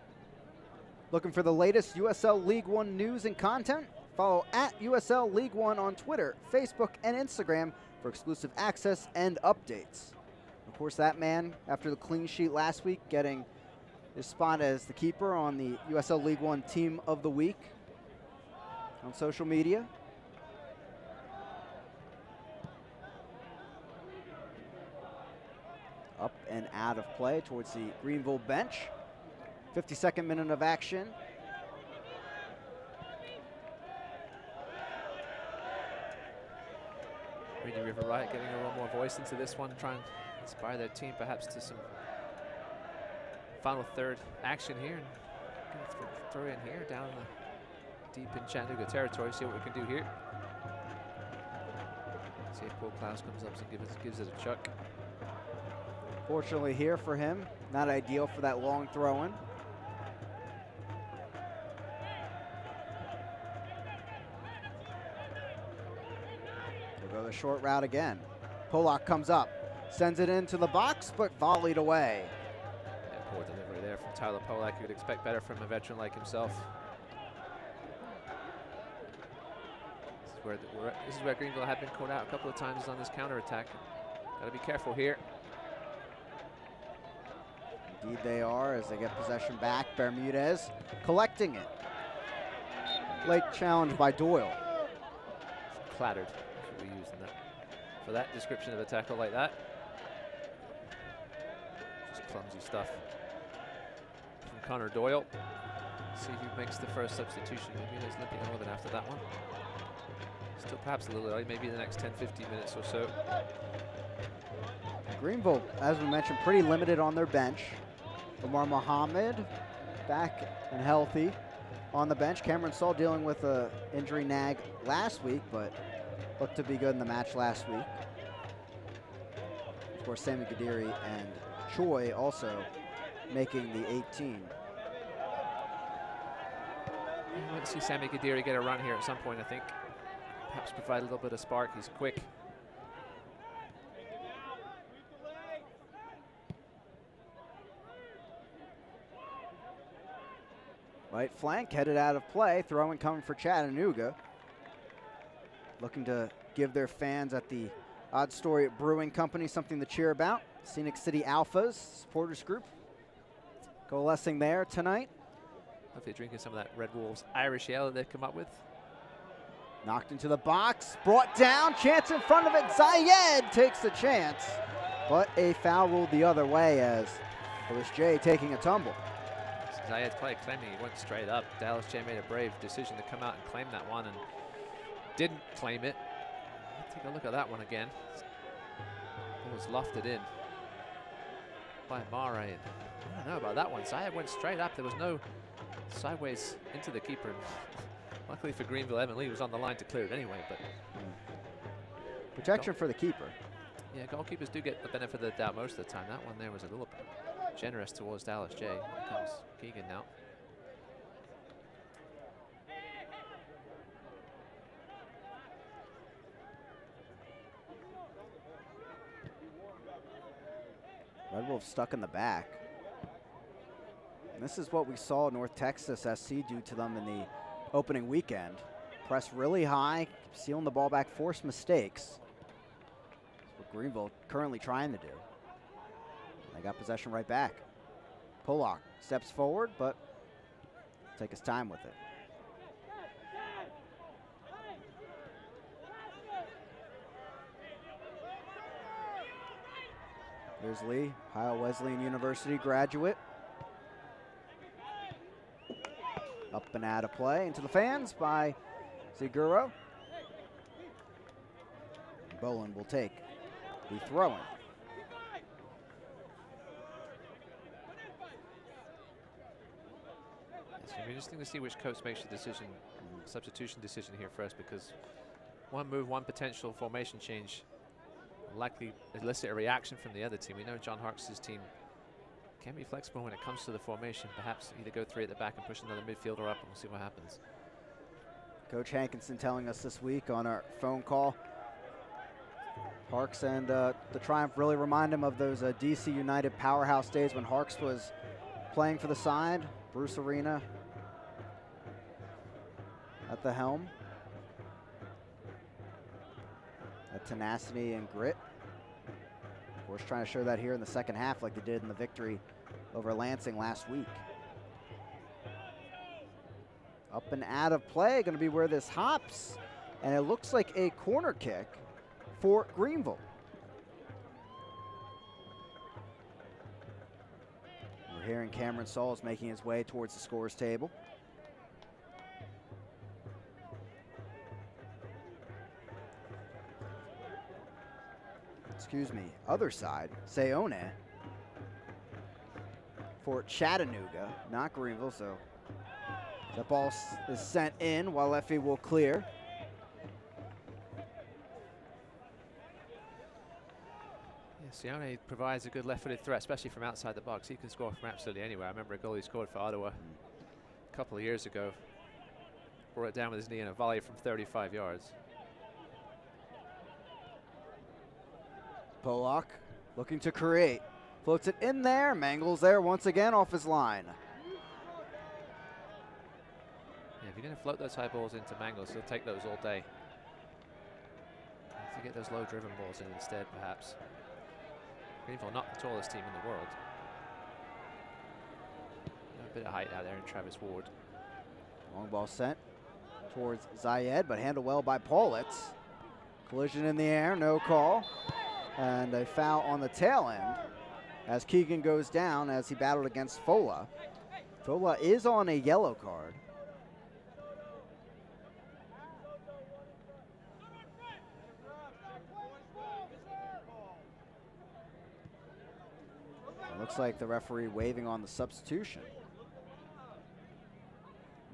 Looking for the latest USL League One news and content? Follow at USL League One on Twitter, Facebook, and Instagram for exclusive access and updates. Of course, that man, after the clean sheet last week, getting his spot as the keeper on the USL League One Team of the Week on social media. Up and out of play towards the Greenville bench. 52nd minute of action. Reedy River Riot getting a little more voice into this one, trying to inspire their team perhaps to some final third action here. And throw in here, down deep in Chattanooga territory, see what we can do here. See if Paul Klaus comes up and gives it a chuck. Fortunately here for him, not ideal for that long throw-in. We'll go the short route again. Polak comes up, sends it into the box, but volleyed away. Yeah, poor delivery there from Tyler Polak. You would expect better from a veteran like himself. This is where Greenville had been caught out a couple of times on this counterattack. Got to be careful here. Indeed they are, as they get possession back. Bermudez collecting it. Late challenge by Doyle. Clattered, should we use in that for that description of a tackle like that. Just clumsy stuff from Connor Doyle. See who makes the first substitution. Bermudez limping over than after that one. Still perhaps a little early, maybe the next 10-15 minutes or so. Greenville, as we mentioned, pretty limited on their bench. Omar Mohammed back and healthy on the bench. Cameron Saul dealing with an injury nag last week, but looked to be good in the match last week. Of course, Sammy Gadiri and Choi also making the 18. I want to see Sammy Gadiri get a run here at some point, I think. Perhaps provide a little bit of spark. He's quick. Right flank headed out of play. Throwing coming for Chattanooga. Looking to give their fans at the Odd Story Brewing Company something to cheer about. Scenic City Alphas supporters group coalescing there tonight. Hope they're drinking some of that Red Wolves Irish ale that they've come up with. Knocked into the box, brought down, chance in front of it. Zayed takes the chance, but a foul ruled the other way as Dallas J taking a tumble. Zayed's play claiming he went straight up. Dallas J made a brave decision to come out and claim that one and didn't claim it. Take a look at that one again. It was lofted in by Mare. I don't know about that one. Zayed went straight up. There was no sideways into the keeper. Luckily for Greenville, Evan Lee was on the line to clear it anyway. But protection for the keeper. Yeah, goalkeepers do get the benefit of the doubt most of the time. That one there was a little generous towards Dallas J. Here comes Keegan now. Red Wolves stuck in the back. And this is what we saw North Texas SC do to them in the opening weekend. Press really high, sealing the ball back, force mistakes. That's what Greenville currently trying to do. They got possession right back. Pollock steps forward, but take his time with it. Here's Lee, Ohio Wesleyan University graduate. Up and out of play into the fans by Ziguro. Boland will take the throw-in. It's going to be interesting to see which coach makes the decision, substitution decision here first, because one move, one potential formation change likely elicit a reaction from the other team. We know John Harkes' team can be flexible when it comes to the formation. Perhaps either go three at the back and push another midfielder up, and we'll see what happens. Coach Hankinson telling us this week on our phone call, Harkes and the Triumph really remind him of those DC United powerhouse days when Harkes was playing for the side. Bruce Arena at the helm. That tenacity and grit. Of course, trying to show that here in the second half like they did in the victory over Lansing last week. Up and out of play, going to be where this hops. And it looks like a corner kick for Greenville. We're hearing Cameron Sauls making his way towards the scores table. Excuse me, other side, Seone for Chattanooga, not Greenville, so the ball is sent in while Leffie will clear. Yeah, Seone provides a good left-footed threat, especially from outside the box. He can score from absolutely anywhere. I remember a goal he scored for Ottawa a couple of years ago. Brought it down with his knee in a volley from 35 yards. Pollock looking to create. Floats it in there. Mangles there once again off his line. Yeah, if you're going to float those high balls into Mangles, he'll take those all day. To get those low-driven balls in instead, perhaps. Greenville, not the tallest team in the world. A bit of height out there in Travis Ward. Long ball sent towards Zayed, but handled well by Paulitz. Collision in the air, no call. And a foul on the tail end as Keegan goes down as he battled against Fola. Fola is on a yellow card. It looks like the referee waving on the substitution.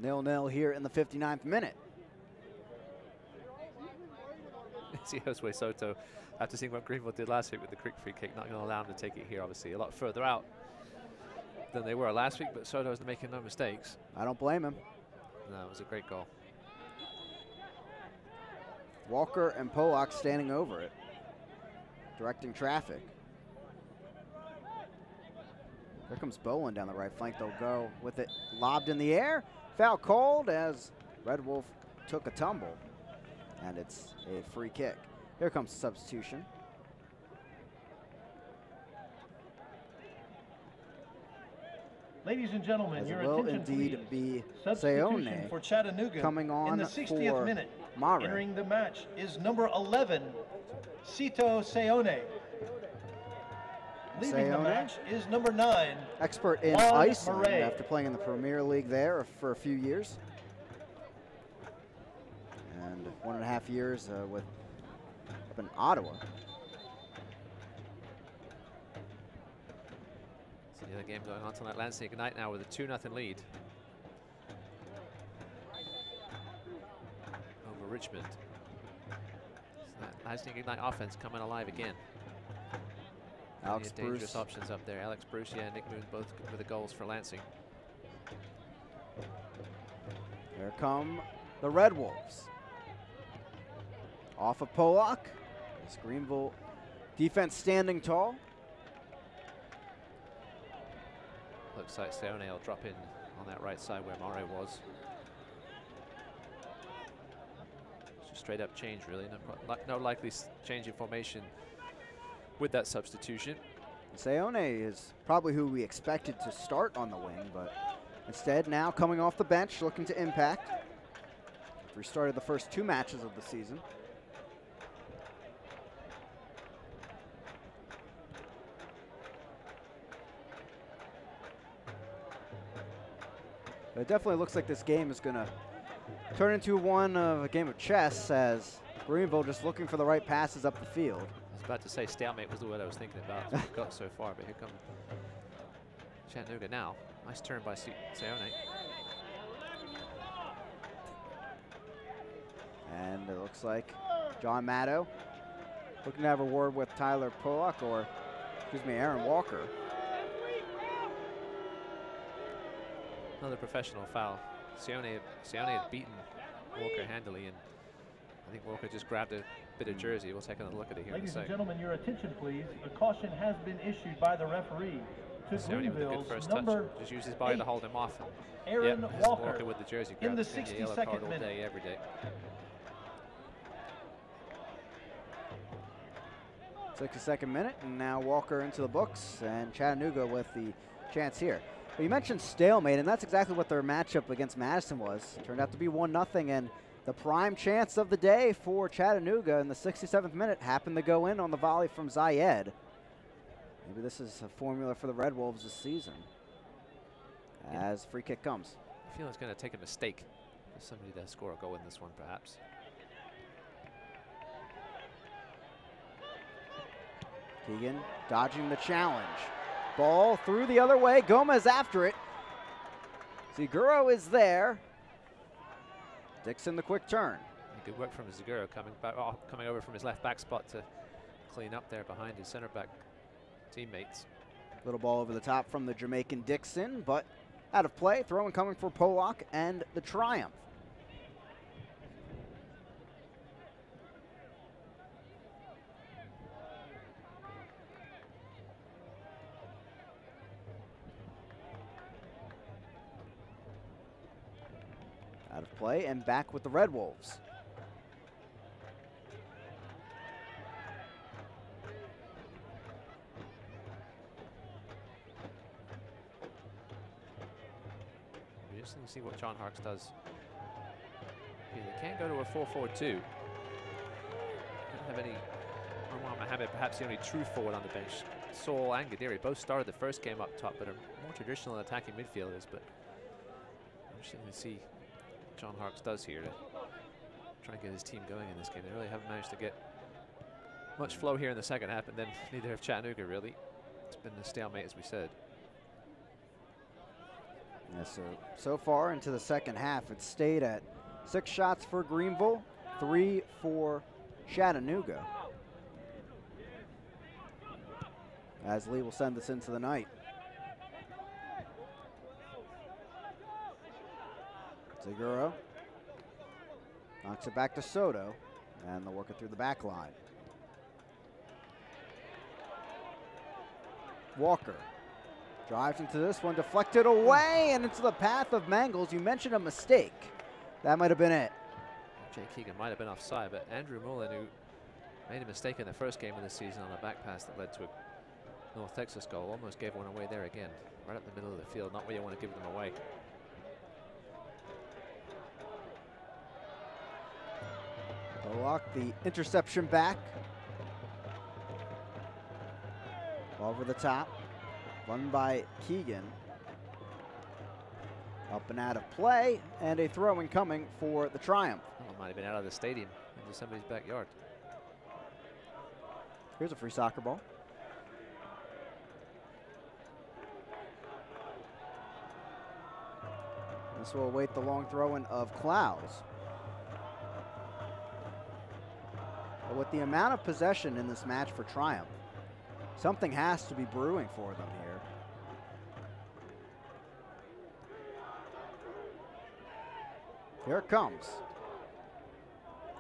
0-0 here in the 59th minute. See Josue Soto, after seeing what Greenville did last week with the quick free kick, not going to allow him to take it here, obviously. A lot further out than they were last week, but Soto's making no mistakes. I don't blame him. No, it was a great goal. Walker and Pollock standing over it, directing traffic. Here comes Boland down the right flank. They'll go with it lobbed in the air. Foul called as Red Wolf took a tumble. And it's a free kick. Here comes the substitution. Ladies and gentlemen, As your it will attention indeed please. be Substitution Seone for Chattanooga coming on in the 60th for minute. Mare. Entering the match is number 11, Cito Seone. Leaving the match is number 9. Expert in Juan Iceland Murray. after playing in the Premier League there for a few years. And 1.5 years up in Ottawa. So the other game going on tonight, Lansing Ignite now with a 2-0 lead over Richmond. So that Lansing Ignite offense coming alive again. Alex dangerous Bruce. options up there. Alex Bruce, yeah, Nick Moon both with the goals for Lansing. Here come the Red Wolves. Off of Pollock. This Greenville defense standing tall. Looks like Seone will drop in on that right side where Mare was. Just straight up change, really. No likely change in formation with that substitution. Seone is probably who we expected to start on the wing, but instead now coming off the bench, looking to impact. Restarted the first 2 matches of the season. But it definitely looks like this game is going to turn into a game of chess, as Greenville just looking for the right passes up the field. I was about to say stalemate was the word I was thinking about. We've got so far, but here comes Chattanooga now. Nice turn by Seone. And it looks like John Maddow looking to have a word with Tyler Pollock, or excuse me, Aaron Walker. Another professional foul. Seone had beaten Walker handily, and I think Walker just grabbed a bit of jersey. We'll take another look at it here in a Ladies and second. gentlemen, your attention please. A caution has been issued by the referee to Seone with a good Greenville's first touch. number Just used his body 8, to hold him off. Aaron Yep, Walker, with the jersey in the grab. Yellow card 62nd all minute. day, every day. 62nd minute, and now Walker into the books, and Chattanooga with the chance here. But you mentioned stalemate, and that's exactly what their matchup against Madison was. Turned out to be 1-0, and the prime chance of the day for Chattanooga in the 67th minute happened to go in on the volley from Zayed. Maybe this is a formula for the Red Wolves this season, as free kick comes. I feel it's going to take a mistake for somebody to score a goal in this one, perhaps. Keegan dodging the challenge. Ball through the other way. Gomez after it. Ziguro is there. Dixon the quick turn. Good work from Ziguro coming over from his left back spot to clean up there behind his center back teammates. Little ball over the top from the Jamaican Dixon, but out of play. Throw in coming for Pollock and the Triumph. Out of play and back with the Red Wolves. We're just going to see what John Harkes does. Yeah, they can't go to a 4-4-2. Don't have any. Omar Mohamed, perhaps the only true forward on the bench. Saul and Gadiri both started the first game up top, but are more traditional attacking midfielders. But I'm just going to see what John Harkes does here to try and get his team going in this game. They really haven't managed to get much flow here in the second half, and then neither have Chattanooga really. It's been a stalemate, as we said. Yeah, so far into the second half, it's stayed at 6 shots for Greenville, 3 for Chattanooga. As Lee will send this into the night. Ziguro knocks it back to Soto, and they'll work it through the back line. Walker drives into this one, deflected away and into the path of Mangles. You mentioned a mistake. That might have been it. Jay Keegan might have been offside, but Andrew Mullen, who made a mistake in the first game of the season on a back pass that led to a North Texas goal, almost gave one away there again. Right up the middle of the field, not where you want to give them away. Pollock, the interception back. Over the top. Run by Keegan. Up and out of play, and a throw-in coming for the Triumph. Well, it might have been out of the stadium into somebody's backyard. Here's a free soccer ball. This will await the long throw-in of Clowes. But with the amount of possession in this match for Triumph, something has to be brewing for them here. Here it comes.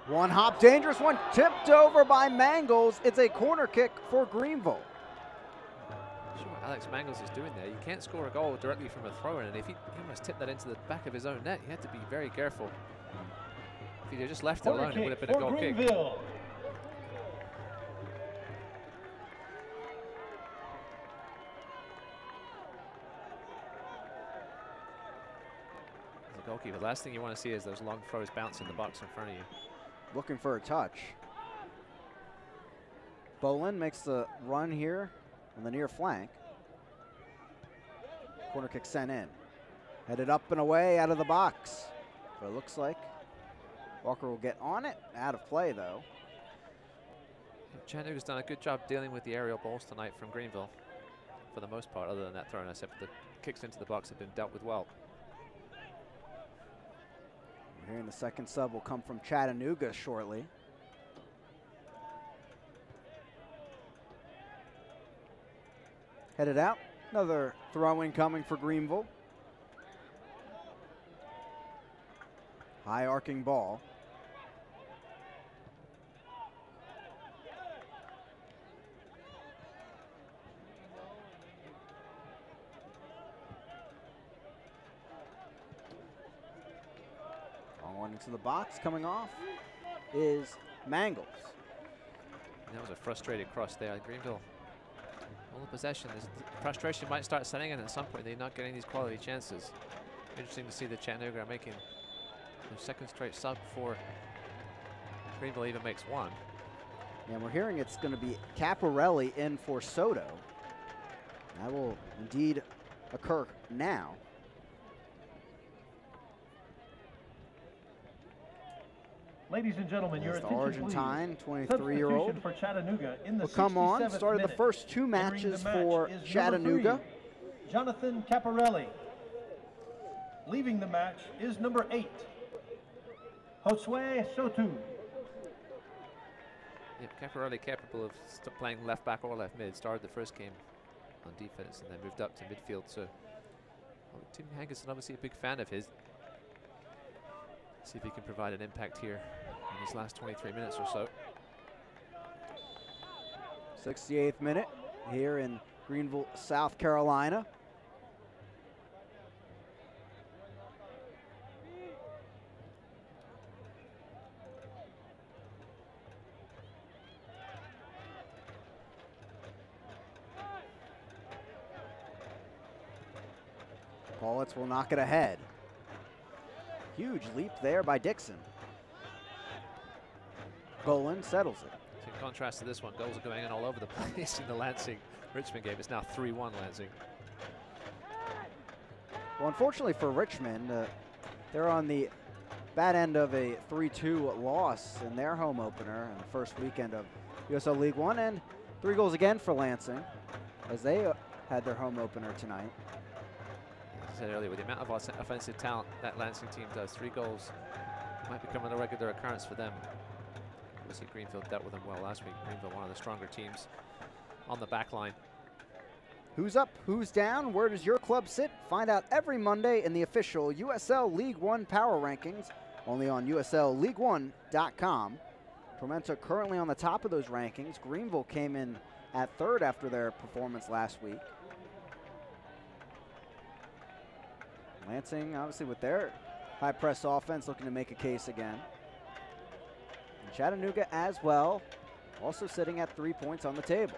One hop, dangerous one, tipped over by Mangles. It's a corner kick for Greenville. Sure, Alex Mangles is doing there. You can't score a goal directly from a throw-in, and if he almost tipped that into the back of his own net, he had to be very careful. If he'd just left it alone, it would have been a goal kick. Goalkeeper. The last thing you want to see is those long throws bounce in the box in front of you. Looking for a touch. Bolin makes the run here on the near flank. Corner kick sent in. Headed up and away out of the box. But it looks like Walker will get on it. Out of play, though. Chattanooga's done a good job dealing with the aerial balls tonight from Greenville, for the most part, other than that throw, except the kicks into the box have been dealt with well. We're hearing the second sub will come from Chattanooga shortly. Headed out. Another throw-in coming for Greenville. High arcing ball. Long one into the box. Coming off is Mangles. And that was a frustrated cross there. Greenville, all the possession. Frustration might start setting in at some point. They're not getting these quality chances. Interesting to see that Chattanooga are making their second straight sub before Greenville even makes one. And we're hearing it's going to be Caparelli in for Soto. That will indeed occur now. Ladies and gentlemen, your attention, Argentine, please. 23-year-old, For Chattanooga in the will come on. 67th Started the minute. first two matches for Match Chattanooga. 3, Jonathan Caparelli. Leaving the match is number 8, Josue Soto. Yeah, Caparelli capable of playing left back or left mid. Started the first game on defense and then moved up to midfield. So Tim Hankerson, obviously a big fan of his. See if he can provide an impact here in his last 23 minutes or so. 68th minute here in Greenville, South Carolina. Paulitz will knock it ahead. Huge leap there by Dixon. Golan settles it. So in contrast to this one, goals are going in all over the place in the Lansing-Richmond game. It's now 3-1 Lansing. Well, unfortunately for Richmond, they're on the bad end of a 3-2 loss in their home opener in the first weekend of USL League One, and 3 goals again for Lansing as they had their home opener tonight. As I said earlier, with the amount of offensive talent that Lansing team does, 3 goals might become a regular occurrence for them. Obviously, Greenville dealt with them well last week. Greenville, one of the stronger teams on the back line. Who's up, who's down, where does your club sit? Find out every Monday in the official USL League One Power Rankings, only on USLLeague1.com. Tormenta currently on the top of those rankings. Greenville came in at 3rd after their performance last week. Lansing, obviously, with their high press offense, looking to make a case again. And Chattanooga as well, also sitting at 3 points on the table.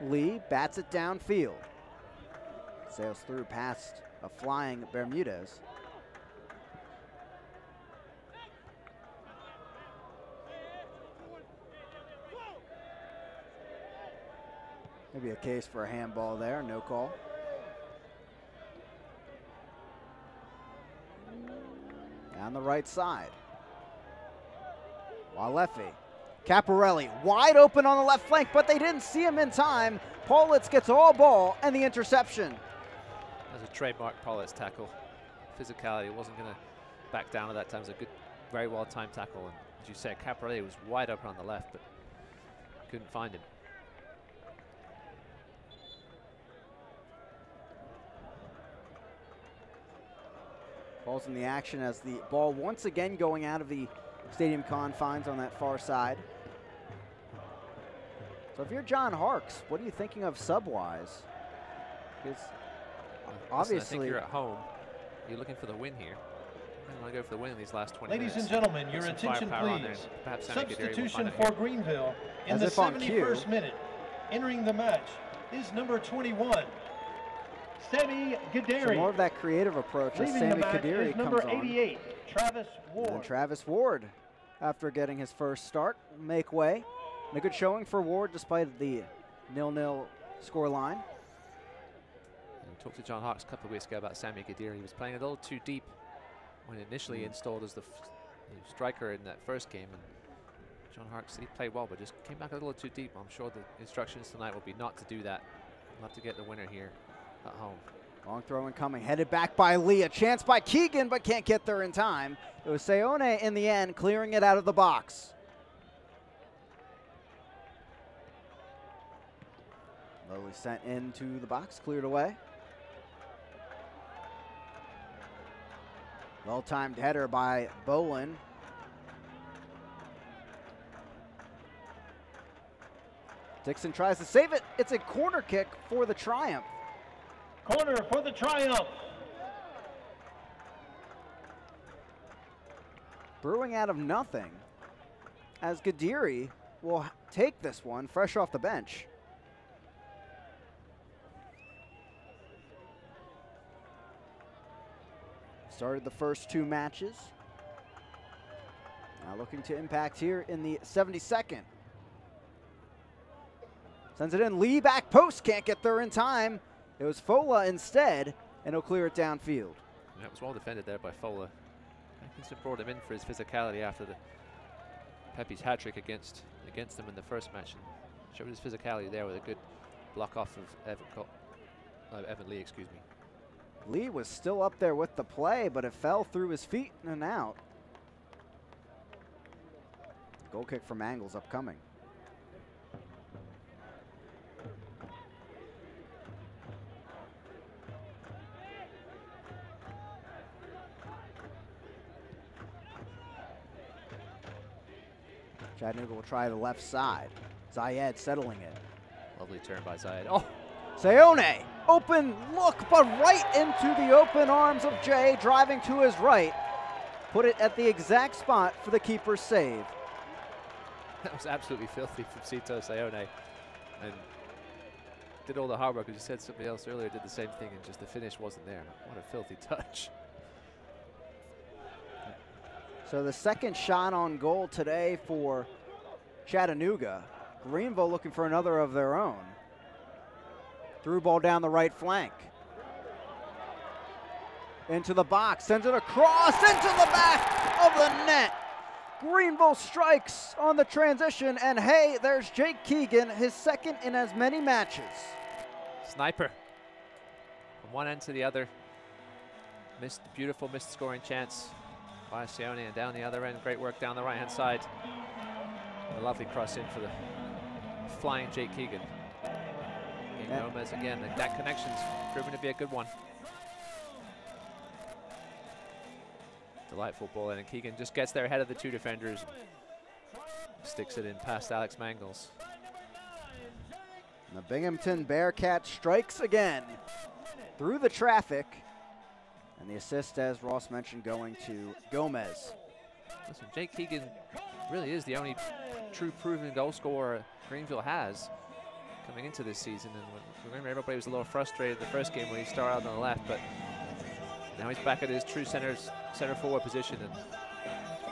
Lee bats it downfield. Sails through past a flying Bermudez. Maybe a case for a handball there, no call. Down the right side. Walefi. Caparelli wide open on the left flank, but they didn't see him in time. Paulitz gets all ball and the interception. That's a trademark Paulitz tackle. Physicality, wasn't going to back down at that time. It was a good, very well timed tackle. And as you said, Caparelli was wide open on the left, but couldn't find him. Ball's in the action as the ball once again going out of the stadium confines on that far side. So if you're John Harkes, what are you thinking of sub-wise? Because obviously, I think you're at home. You're looking for the win here. You want to go for the win in these last 20 minutes. minutes. Ladies and gentlemen, your attention please. Substitution for Greenville in the 71st minute. Entering the match is number 21, Sammy Gaderi. So more of that creative approach as Sammy Gaderi comes number on. 88, Travis Ward. And Travis Ward, after getting his first start, make way. And a good showing for Ward despite the 0-0 scoreline. We talked to John Harkes a couple of weeks ago about Sammy Gaderi. He was playing a little too deep when initially installed as the striker in that first game. And John Harkes, he played well, but just came back a little too deep. I'm sure the instructions tonight will be not to do that. We'll have to get the winner here at home. Long throw incoming, headed back by Lee. A chance by Keegan, but can't get there in time. It was Seone in the end, clearing it out of the box. Lowly sent into the box, cleared away. Well-timed header by Bolin. Dixon tries to save it. It's a corner kick for the Triumph. Corner for the Triumph. Brewing out of nothing as Gaderi will take this one fresh off the bench. Started the first two matches. Now looking to impact here in the 72nd. Sends it in, Lee back post, can't get there in time. It was Fola instead, and he'll clear it downfield. Yeah, it was well defended there by Fola. Atkinson brought him in for his physicality after the Pepe's hat-trick against them in the first match, and showed his physicality there with a good block off of Evan Lee, excuse me. Lee was still up there with the play, but it fell through his feet and out. Goal kick from Angles upcoming. Chattanooga will try the left side. Zayed settling it. Lovely turn by Zayed. Oh! Seone, open look, but right into the open arms of Jay, driving to his right. Put it at the exact spot for the keeper's save. That was absolutely filthy from Sito Seone. And did all the hard work. As you said, somebody else earlier did the same thing, and just the finish wasn't there. What a filthy touch. So the second shot on goal today for Chattanooga. Greenville looking for another of their own. Through ball down the right flank. Into the box, sends it across, into the back of the net. Greenville strikes on the transition, and hey, there's Jake Keegan, his second in as many matches. Sniper. From one end to the other. Beautiful missed scoring chance by Seone, and down the other end, great work down the right-hand side. A lovely cross in for the flying Jake Keegan. Gomez again, that connection's proven to be a good one. Delightful ball in, and Keegan just gets there ahead of the two defenders. Sticks it in past Alex Mangles. And the Binghamton Bearcats strikes again through the traffic. And the assist, as Ross mentioned, going to Gomez. Listen, Jake Keegan really is the only true proven goal scorer Greenville has coming into this season. And remember, everybody was a little frustrated the first game when he started out on the left, but now he's back at his true center forward position and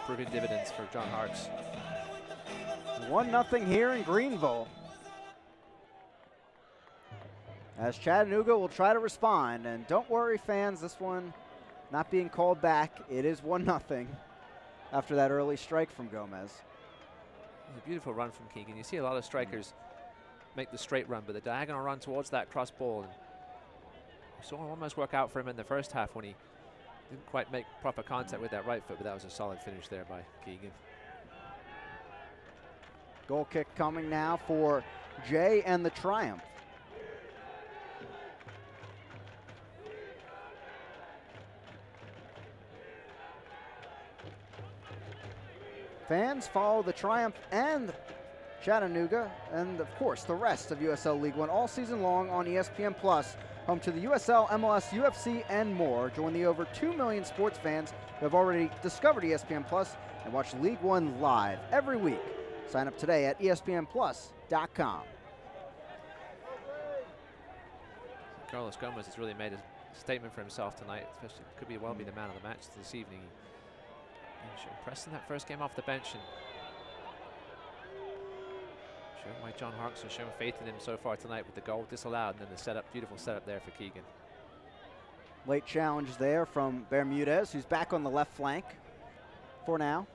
proving dividends for John Harkes. 1-0 here in Greenville. as Chattanooga will try to respond. And don't worry, fans, this one not being called back. It is 1-0 after that early strike from Gomez. A beautiful run from Keegan. You see a lot of strikers make the straight run, but the diagonal run towards that cross ball. And we saw it almost work out for him in the first half when he didn't quite make proper contact with that right foot, but that was a solid finish there by Keegan. Goal kick coming now for Jay and the Triumph. Fans follow the Triumph and Chattanooga and, of course, the rest of USL League One all season long on ESPN Plus, home to the USL, MLS, UFC, and more. Join the over 2 million sports fans who have already discovered ESPN Plus and watch League One live every week. Sign up today at espnplus.com. Carlos Gomez has really made a statement for himself tonight, especially could be well be the man of the match this evening. Impressed in that first game off the bench and showing why John Harkes has shown faith in him so far tonight with the goal disallowed and then the setup, beautiful setup there for Keegan. Late challenge there from Bermudez, who's back on the left flank for now.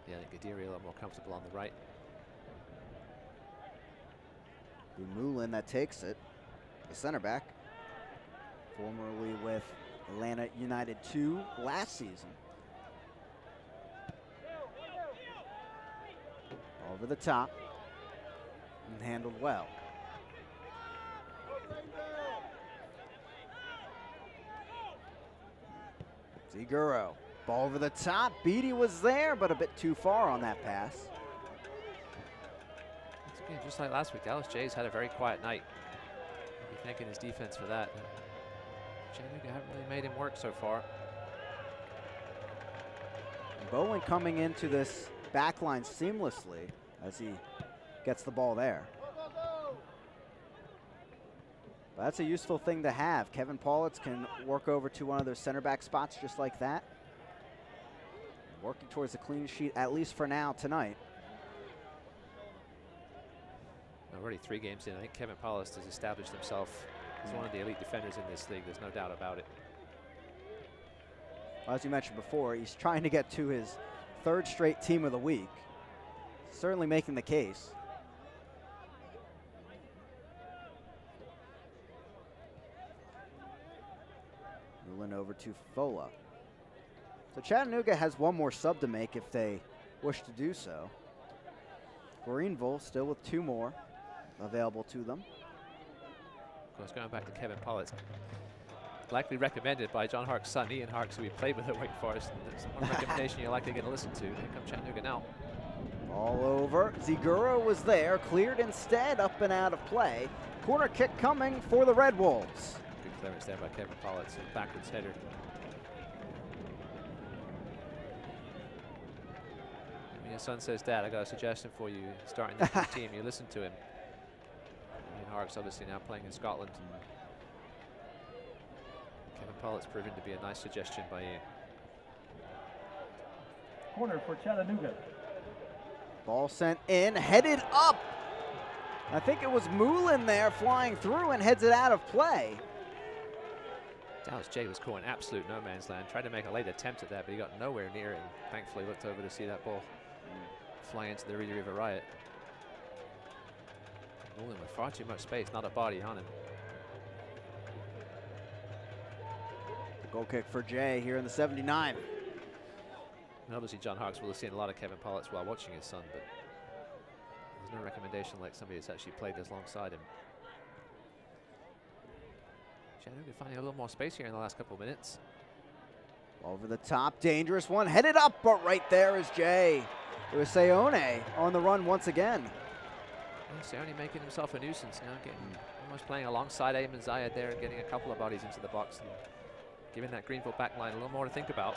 Yeah, I think Gadiri a lot more comfortable on the right. Mulin that takes it, the center back, formerly with Atlanta United 2 last season. Over the top and handled well. Ziguro, ball over the top. Beatty was there, but a bit too far on that pass. Again, just like last week, Dallas Jays had a very quiet night. I'll be thanking his defense for that. Chattanooga haven't really made him work so far. Bowen coming into this back line seamlessly as he gets the ball there. But that's a useful thing to have. Kevin Paulitz can work over to one of those center back spots just like that. Working towards a clean sheet, at least for now, tonight. Already 3 games in, I think Kevin Paulitz has established himself as one of the elite defenders in this league. There's no doubt about it. Well, as you mentioned before, he's trying to get to his 3rd straight team of the week. Certainly making the case. Mulin over to Fola. So Chattanooga has one more sub to make if they wish to do so. Greenville still with 2 more available to them. Of course, going back to Kevin Paulitz, likely recommended by John Harkes' son, Ian Harkes, who he played with at Wake Forest. That's one recommendation you're likely going to listen to. Here comes Chattanooga now. All over. Ziguro was there, cleared instead, up and out of play. Corner kick coming for the Red Wolves. Good clearance there by Kevin Paulitz, a backwards header. When your son says, "Dad, I got a suggestion for you, starting the team," you listen to him. Ian Harkes obviously now playing in Scotland. Kevin Paulitz proven to be a nice suggestion by Ian. Corner for Chattanooga. Ball sent in, headed up. I think it was Mulin there flying through and heads it out of play. Dallas Jay was caught in absolute no man's land. Tried to make a late attempt at that, but he got nowhere near it. And thankfully looked over to see that ball fly into the Reedy River Riot. Mulin with far too much space, not a body on him. The goal kick for Jay here in the 79th. And obviously John Harkes will have seen a lot of Kevin Paulitz while watching his son, but there's no recommendation like somebody that's actually played this alongside him. Chattanooga finding a little more space here in the last couple of minutes. Over the top, dangerous one, headed up, but right there is Jay. It was Seone on the run once again. Well, Seone making himself a nuisance now, getting almost playing alongside Ayman Zayed there and getting a couple of bodies into the box and giving that Greenville backline a little more to think about.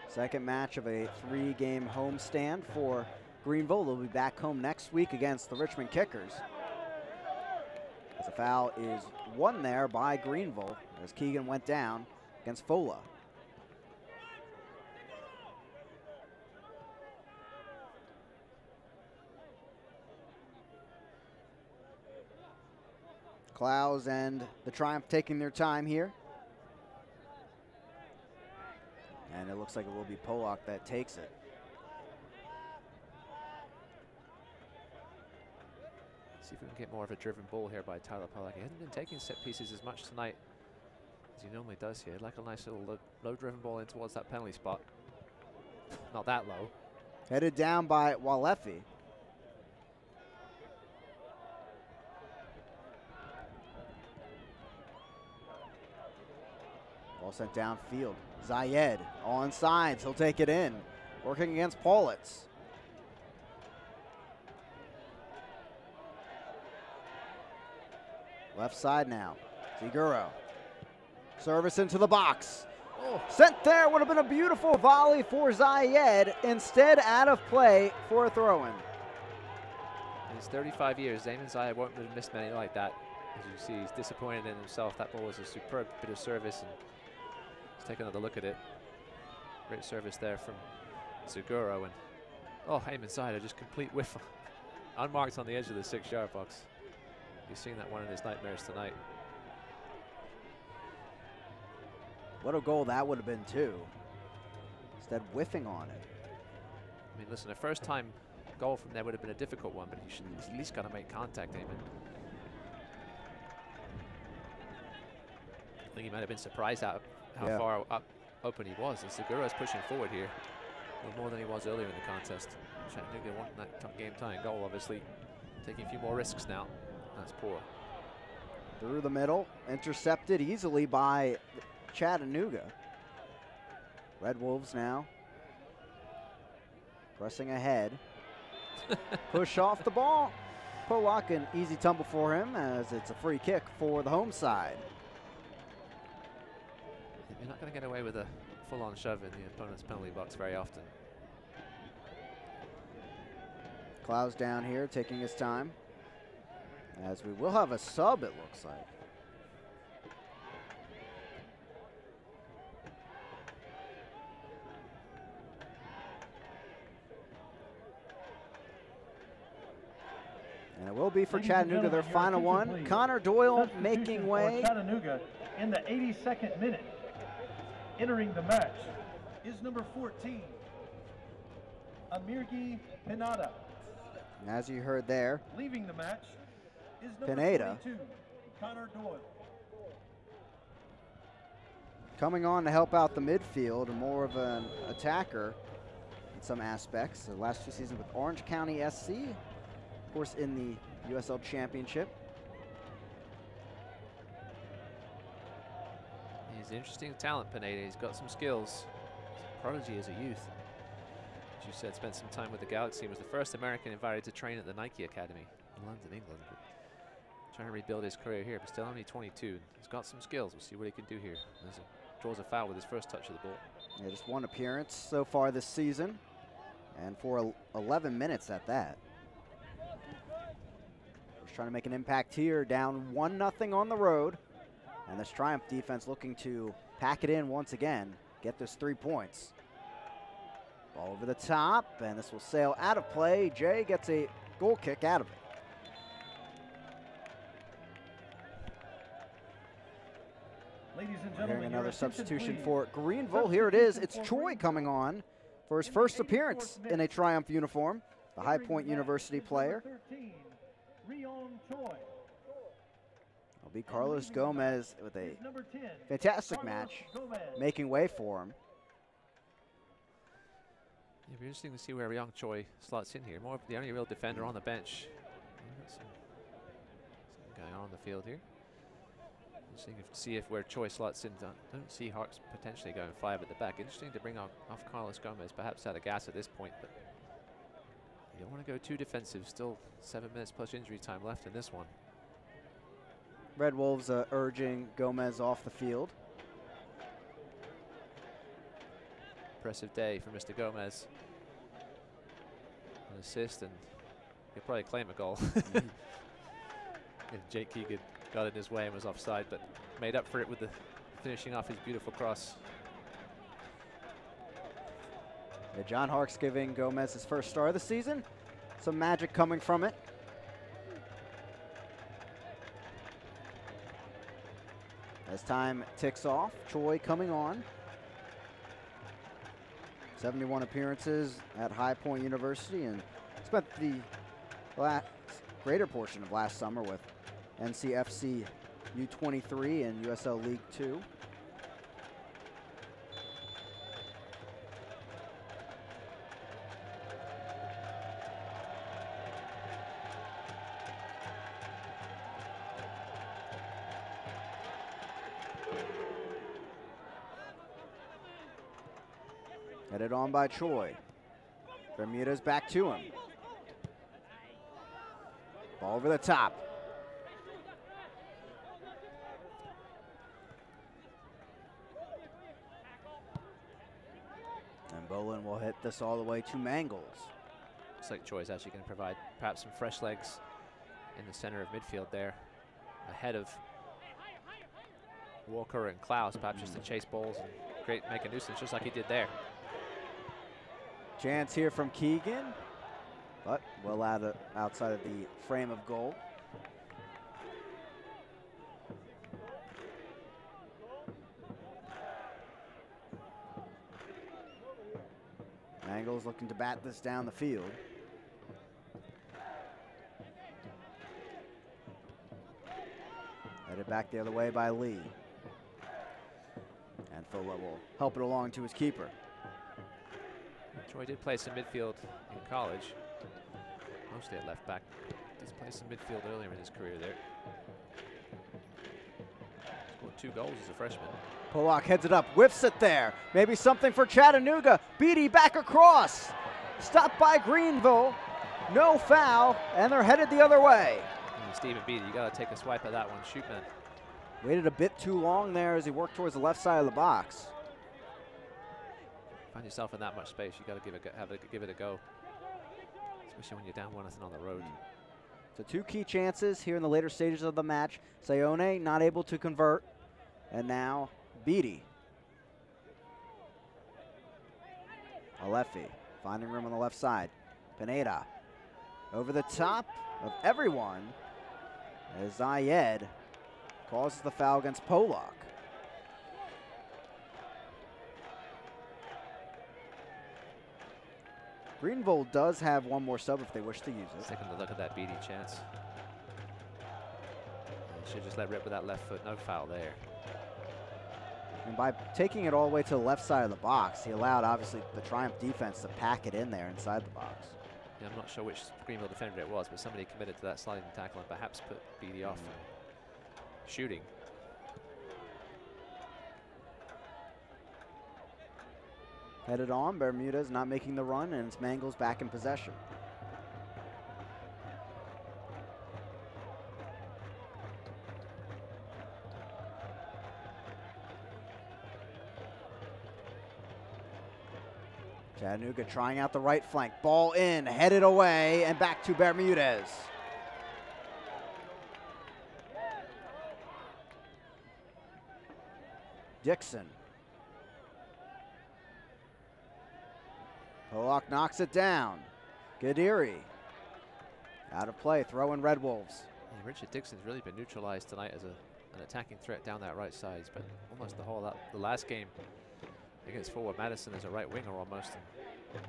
Second match of a 3-game homestand for Greenville. They'll be back home next week against the Richmond Kickers. As a foul is won there by Greenville as Keegan went down against Fola. Clows and the Triumph taking their time here. And it looks like it will be Polak that takes it. See if we can get more of a driven ball here by Tyler Polak. He hasn't been taking set pieces as much tonight as he normally does here. Like a nice little low driven ball in towards that penalty spot. Not that low. Headed down by Walefi. Ball sent downfield. Zayed on sides. He'll take it in. Working against Paulitz. Left side now. Seguro. Service into the box. Oh, sent there. Would have been a beautiful volley for Zayed. Instead, out of play for a throw-in. In his 35 years, Damon Zayed won't have missed many like that. As you see, he's disappointed in himself. That ball was a superb bit of service. And let's take another look at it. Great service there from Seguro. And oh, Damon Zayed, just complete whiff. Unmarked on the edge of the 6-yard box. You've seen that one in his nightmares tonight. What a goal that would have been, too. Instead, whiffing on it. I mean, listen, a first-time goal from there would have been a difficult one, but you should at least got to make contact, Damon. I think he might have been surprised at how far up open he was. And Seguro's pushing forward here a little more than he was earlier in the contest. Chattanooga wanting that game-tying goal, obviously. Taking a few more risks now. That's poor. Through the middle, intercepted easily by Chattanooga. Red Wolves now pressing ahead. Push off the ball. Polak, an easy tumble for him as it's a free kick for the home side. You're not going to get away with a full-on shove in the opponent's penalty box very often. Clows down here taking his time. As we will have a sub, it looks like. And it will be for Chattanooga, their final one. Please. Connor Doyle making way. Chattanooga in the 82nd minute. Entering the match is number 14, Amirgi Pineda. As you heard there, Leaving the match is number Pineda 22, Connor Doyle. coming on to help out the midfield, more of an attacker in some aspects. The last 2 seasons with Orange County SC, of course in the USL Championship. He's an interesting talent, Pineda. He's got some skills. He's a prodigy as a youth. As you said, spent some time with the Galaxy. He was the first American invited to train at the Nike Academy in London, England. But trying to rebuild his career here, but still only 22. He's got some skills. We'll see what he can do here. Draws a foul with his first touch of the ball. Yeah, just one appearance so far this season, and for 11 minutes at that. Just trying to make an impact here, down 1-0 on the road. And this Triumph defense looking to pack it in once again, get those 3 points. Ball over the top, and this will sail out of play. Jay gets a goal kick out of it. Ladies and We're gentlemen, hearing another your attention, substitution please. for Greenville. Here it is. It's Choi coming on for his first appearance in a Triumph uniform, the High Point University player. 13, Rion Choi. It'll be Carlos Gomez with a Number 10, fantastic Carlos match, Gomez. making way for him. It'll be interesting to see where Young Choi slots in here. More of the only real defender on the bench. Something going on the field here. Interesting to see if where Choi slots in. Don't see Hawks potentially going 5 at the back. Interesting to bring off Carlos Gomez, perhaps out of gas at this point, but you don't want to go too defensive. Still 7 minutes plus injury time left in this one. Red Wolves urging Gomez off the field. Impressive day for Mr. Gomez. An assist, and he'll probably claim a goal. If Jake Keegan got in his way and was offside, but made up for it with the finishing off his beautiful cross. Yeah, John Harkes giving Gomez his first star of the season. Some magic coming from it. As time ticks off, Choi coming on. 71 appearances at High Point University and spent the greater portion of last summer with NCFC U23 and USL League 2. Headed on by Choi. Bermudez back to him. Ball over the top. And Bolin will hit this all the way to Mangles. Looks like Choi is actually going to provide perhaps some fresh legs in the center of midfield there, ahead of Walker and Klaus, perhaps just to chase balls and make a nuisance, just like he did there. Chance here from Keegan, but well outside of the frame of goal. Mangles looking to bat this down the field. Headed back the other way by Lee. And Fulla will help it along to his keeper. Choi did play some midfield in college, mostly at left back. Did play some midfield earlier in his career there. Scored 2 goals as a freshman. Polak heads it up, whiffs it there. Maybe something for Chattanooga. Beatty back across. Stopped by Greenville. No foul, and they're headed the other way. And Stephen Beatty, you got to take a swipe at that one. Shoot, man. Waited a bit too long there as he worked towards the left side of the box. Find yourself in that much space, you got to give it a go, especially when you're down 1-0 on the road. So 2 key chances here in the later stages of the match. Sayone not able to convert, and now Beatty. Alefi finding room on the left side. Pineda over the top of everyone as Zayed causes the foul against Polak. Greenville does have one more sub if they wish to use it. Taking a look at that Beatty chance. Should just let rip with that left foot. No foul there. And by taking it all the way to the left side of the box, he allowed, obviously, the Triumph defense to pack it in there inside the box. Yeah, I'm not sure which Greenville defender it was, but somebody committed to that sliding tackle and perhaps put Beatty off shooting. Headed on, Bermudez not making the run, and it's Mangles back in possession. Chattanooga trying out the right flank. Ball in, headed away, and back to Bermudez. Dixon. Polak knocks it down. Gadiri. Out of play, throw in Red Wolves. Yeah, Richard Dixon's really been neutralized tonight as an attacking threat down that right side. He's been almost the last game against forward Madison as a right winger almost. And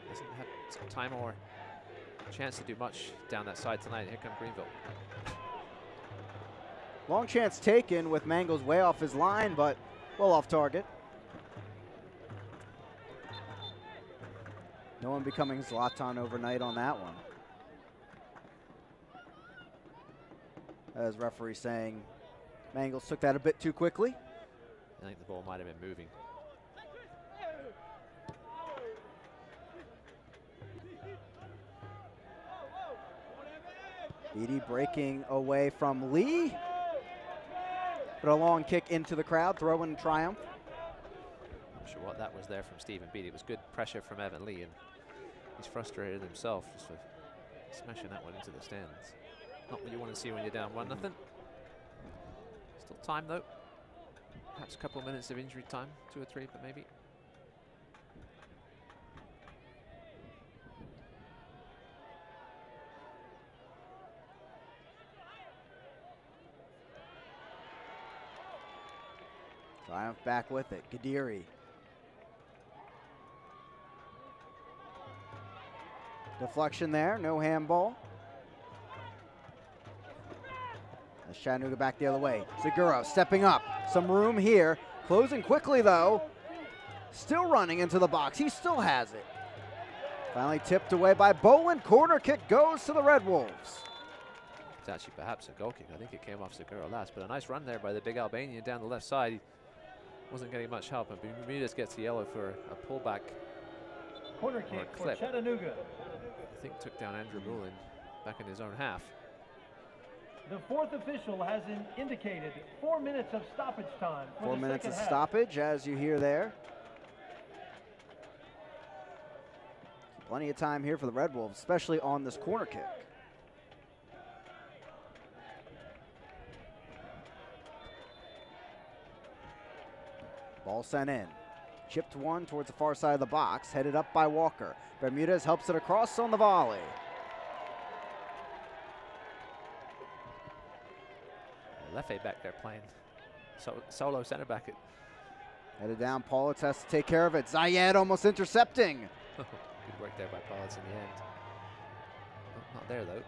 hasn't had some time or chance to do much down that side tonight. Here come Greenville. Long chance taken with Mangles way off his line, but well off target. No one becoming Zlatan overnight on that one. As referee saying, Mangles took that a bit too quickly. I think the ball might have been moving. Beatty breaking away from Lee. But a long kick into the crowd, throw in Triumph. Not sure what that was there from Stephen Beatty. It was good pressure from Evan Lee, and he's frustrated himself just for smashing that one into the stands. Not what you want to see when you're down 1-0. Still time though. Perhaps a couple of minutes of injury time, 2 or 3, but maybe. Triumph back with it. Gadiri. Deflection there, no handball. As Chattanooga back the other way. Segura stepping up. Some room here. Closing quickly though. Still running into the box. He still has it. Finally tipped away by Boland. Corner kick goes to the Red Wolves. It's actually perhaps a goal kick. I think it came off Segura last, but a nice run there by the big Albanian down the left side. He wasn't getting much help, and Bermudez gets the yellow for a pullback. Corner kick for Chattanooga. I think took down Andrew Mullen back in his own half. The fourth official has indicated 4 minutes of stoppage time. 4 minutes of stoppage, as you hear there. Plenty of time here for the Red Wolves, especially on this corner kick. Ball sent in. Chipped one towards the far side of the box, headed up by Walker. Bermudez helps it across on the volley. Leffe back there playing solo center back. Headed down, Paulitz has to take care of it. Zayed almost intercepting. Good work there by Paulitz in the end. Oh, not there though.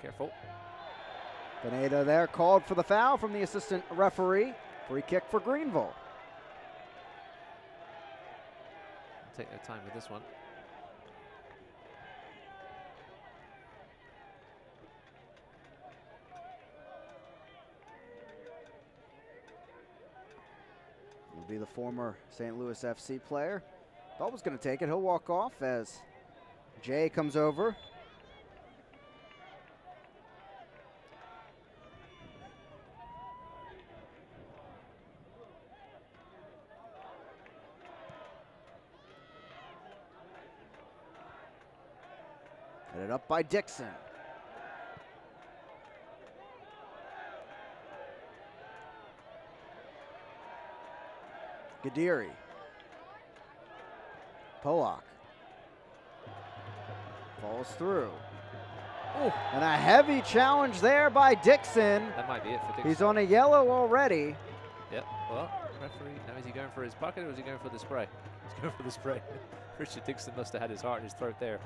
Careful. Pineda there called for the foul from the assistant referee. Free kick for Greenville. Take their time with this one. Will be the former St. Louis FC player. Thought was going to take it. He'll walk off as Jay comes over. Headed up by Dixon. Gadiri. Polak. Falls through. Ooh. And a heavy challenge there by Dixon. That might be it for Dixon. He's on a yellow already. Yep. Well, referee, now is he going for his pocket or is he going for the spray? He's going for the spray. Richard Dixon must have had his heart in his throat there.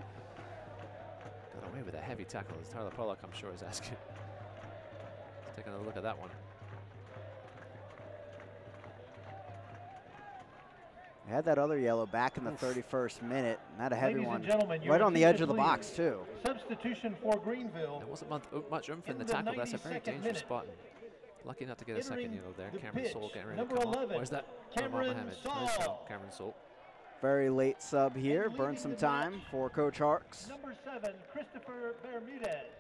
Got away with a heavy tackle, as Tyler Pollock, I'm sure, is asking. Let's take another look at that one. He had that other yellow back in the 31st minute. And had a heavy one right on the attention, edge of the box, too. Substitution for Greenville. There wasn't much room in the tackle, but that's a very dangerous spot. Lucky not to get a second yellow there. Cameron Saul getting ready to come on. Where's that? Cameron Saul. Cameron Saul. Very late sub here. Burn some time for Coach Harks. Number 7, Christopher Bermudez.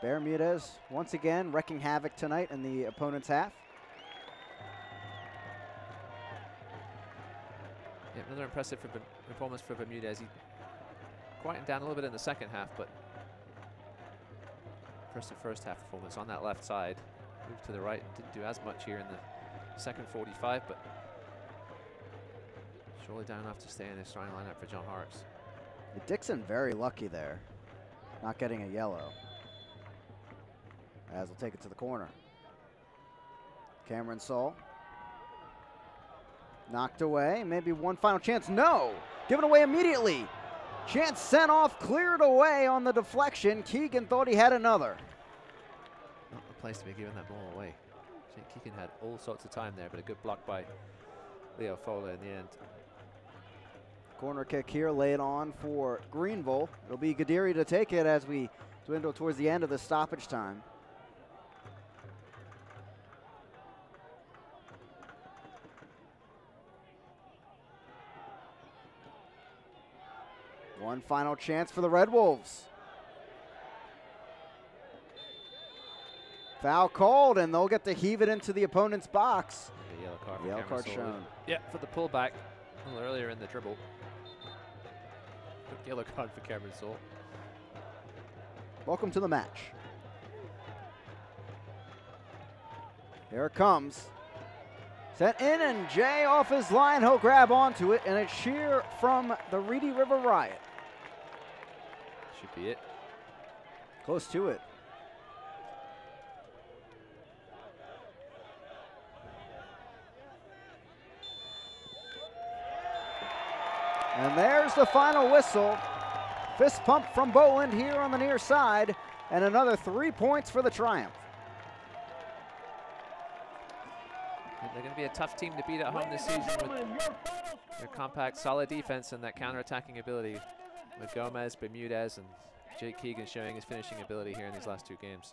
Bermudez, once again, wrecking havoc tonight in the opponent's half. Yeah, another impressive performance for Bermudez. He quieted down a little bit in the second half, but first half performance on that left side. Moved to the right, didn't do as much here in the second 45, but surely down enough to stay in the starting lineup for John Harks. Dixon very lucky there, not getting a yellow. As will take it to the corner. Cameron Saul. Knocked away, maybe one final chance. No, given away immediately. Chance sent off, cleared away on the deflection. Keegan thought he had another. Not the place to be giving that ball away. I think Keegan had all sorts of time there, but a good block by Leo Fowler in the end. Corner kick here, lay it on for Greenville. It'll be Gadiri to take it as we dwindle towards the end of the stoppage time. One final chance for the Red Wolves. Foul called, and they'll get to heave it into the opponent's box. The yellow card shown. Yeah, for the pullback a little earlier in the dribble. Quick yellow card for Cameron Saul. Welcome to the match. Here it comes. Sent in, and Jay off his line. He'll grab onto it, and a cheer from the Reedy River Riot. Should be it. Close to it. And there's the final whistle. Fist pump from Boland here on the near side, and another 3 points for the Triumph. They're going to be a tough team to beat at home this season with their compact, solid defense and that counter-attacking ability with Gomez, Bermudez, and Jake Keegan showing his finishing ability here in these last 2 games.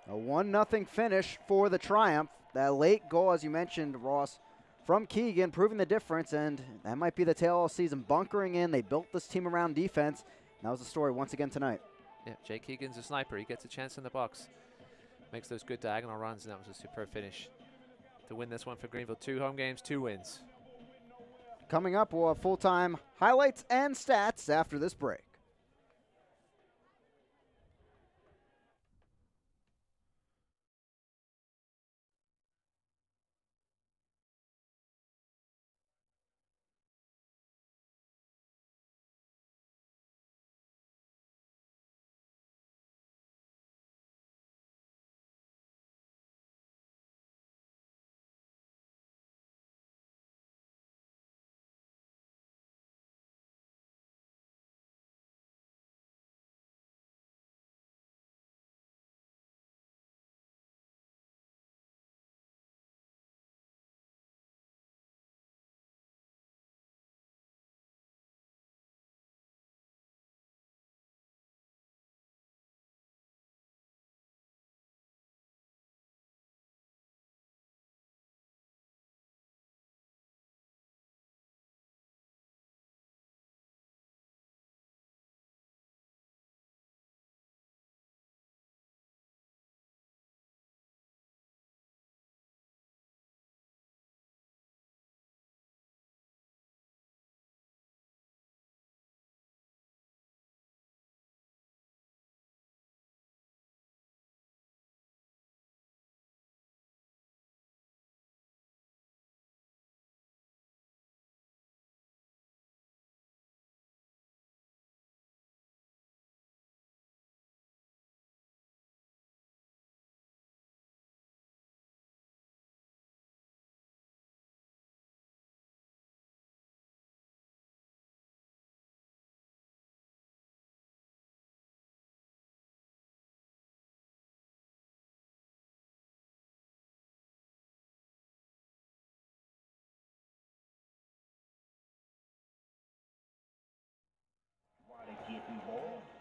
A 1-0 finish for the Triumph. That late goal, as you mentioned, Ross, from Keegan, proving the difference, and that might be the tale all season. Bunkering in, they built this team around defense. That was the story once again tonight. Yeah, Jake Keegan's a sniper. He gets a chance in the box, makes those good diagonal runs, and that was a superb finish to win this one for Greenville. 2 home games, 2 wins. Coming up, we'll have full-time highlights and stats after this break.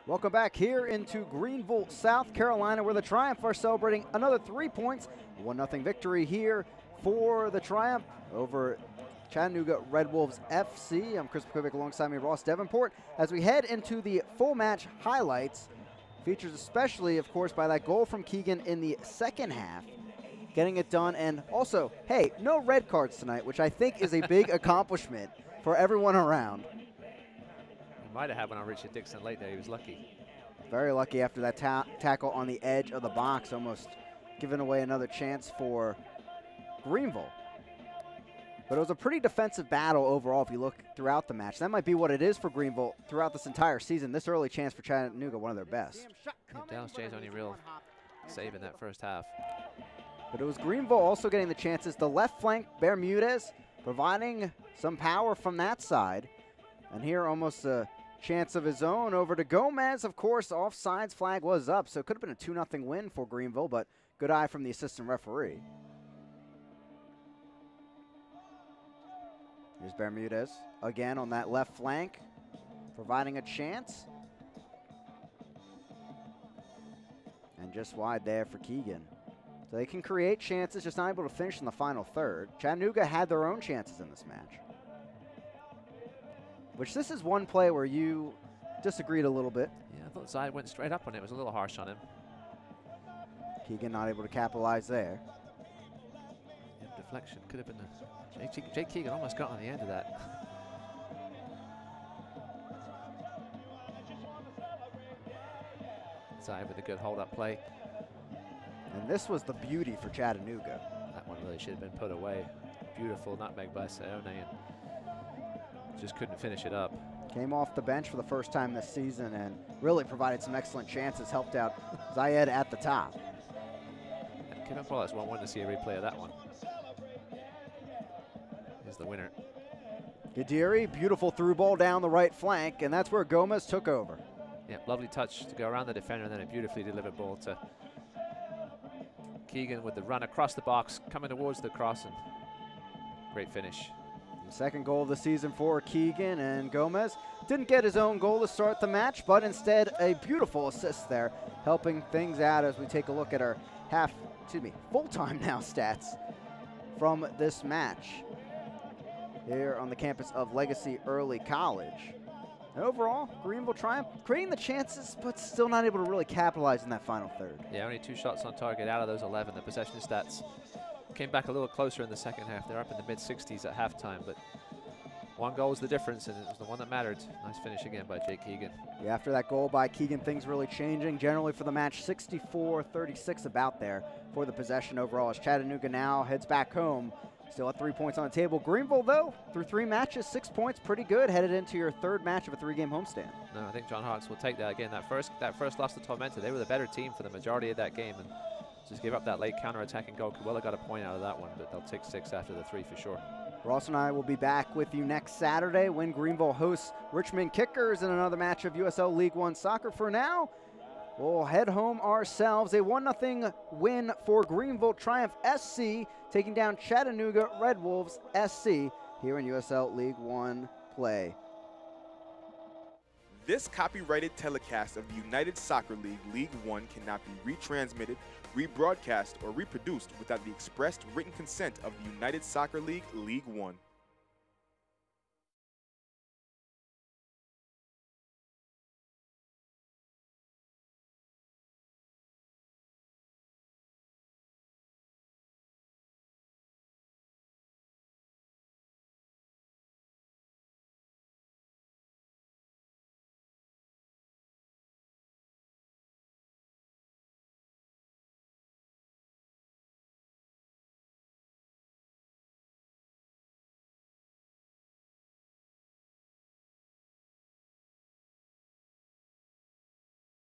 Welcome back here into Greenville, South Carolina, where the Triumph are celebrating another 3 points. 1-0 victory here for the Triumph over Chattanooga Red Wolves FC. I'm Chris Pakovic alongside me, Ross Davenport. As we head into the full match highlights, features especially, of course, by that goal from Keegan in the second half, getting it done. And also, hey, no red cards tonight, which I think is a big accomplishment for everyone around. Might have had one on Richard Dixon late there. He was lucky. Very lucky after that tackle on the edge of the box, almost giving away another chance for Greenville. But it was a pretty defensive battle overall if you look throughout the match. That might be what it is for Greenville throughout this entire season. This early chance for Chattanooga, one of their best. Yeah, Dallas Jay's only real save in that first half. But it was Greenville also getting the chances. The left flank, Bermudez, providing some power from that side. And here almost a chance of his own over to Gomez. Of course, offsides flag was up, so it could have been a 2-0 win for Greenville, but good eye from the assistant referee. Here's Bermudez again on that left flank, providing a chance. And just wide there for Keegan. So they can create chances, just not able to finish in the final third. Chattanooga had their own chances in this match. Which this is one play where you disagreed a little bit. Yeah, I thought Zai went straight up on it. It was a little harsh on him. Keegan not able to capitalize there. Yeah, deflection. Could have been a... Jake Keegan almost got on the end of that. Zai with a good hold-up play. And this was the beauty for Chattanooga. That one really should have been put away. Beautiful nutmeg by Saone, and just couldn't finish it up. Came off the bench for the first time this season and really provided some excellent chances, helped out Zayed at the top. And Kevin Paulus won't want to see a replay of that one. Here's the winner. Gadiri, beautiful through ball down the right flank, and that's where Gomez took over. Yeah, lovely touch to go around the defender, and then a beautifully delivered ball to Keegan with the run across the box, coming towards the cross, and great finish. The second goal of the season for Keegan, and Gomez didn't get his own goal to start the match, but instead a beautiful assist there, helping things out as we take a look at our full-time now stats from this match here on the campus of Legacy Early College. And overall, Greenville Triumph creating the chances, but still not able to really capitalize in that final third. Yeah, only 2 shots on target out of those 11. The possession stats came back a little closer in the second half. They're up in the mid-60s at halftime, but 1 goal was the difference, and it was the one that mattered. Nice finish again by Jake Keegan. Yeah, after that goal by Keegan, things really changing. Generally for the match, 64-36 about there for the possession overall, as Chattanooga now heads back home. Still at 3 points on the table. Greenville, though, through 3 matches, 6 points, pretty good. Headed into your 3rd match of a 3-game homestand. No, I think John Hawks will take that again. That first loss to Tormenta, they were the better team for the majority of that game, and just gave up that late counter-attacking goal. Coahuila got a point out of that one, but they'll take 6 after the 3 for sure. Ross and I will be back with you next Saturday when Greenville hosts Richmond Kickers in another match of USL League One soccer. For now, we'll head home ourselves. A 1-0 win for Greenville Triumph SC, taking down Chattanooga Red Wolves SC here in USL League One play. This copyrighted telecast of the United Soccer League League One cannot be retransmitted, rebroadcast, or reproduced without the expressed written consent of the United Soccer League League One.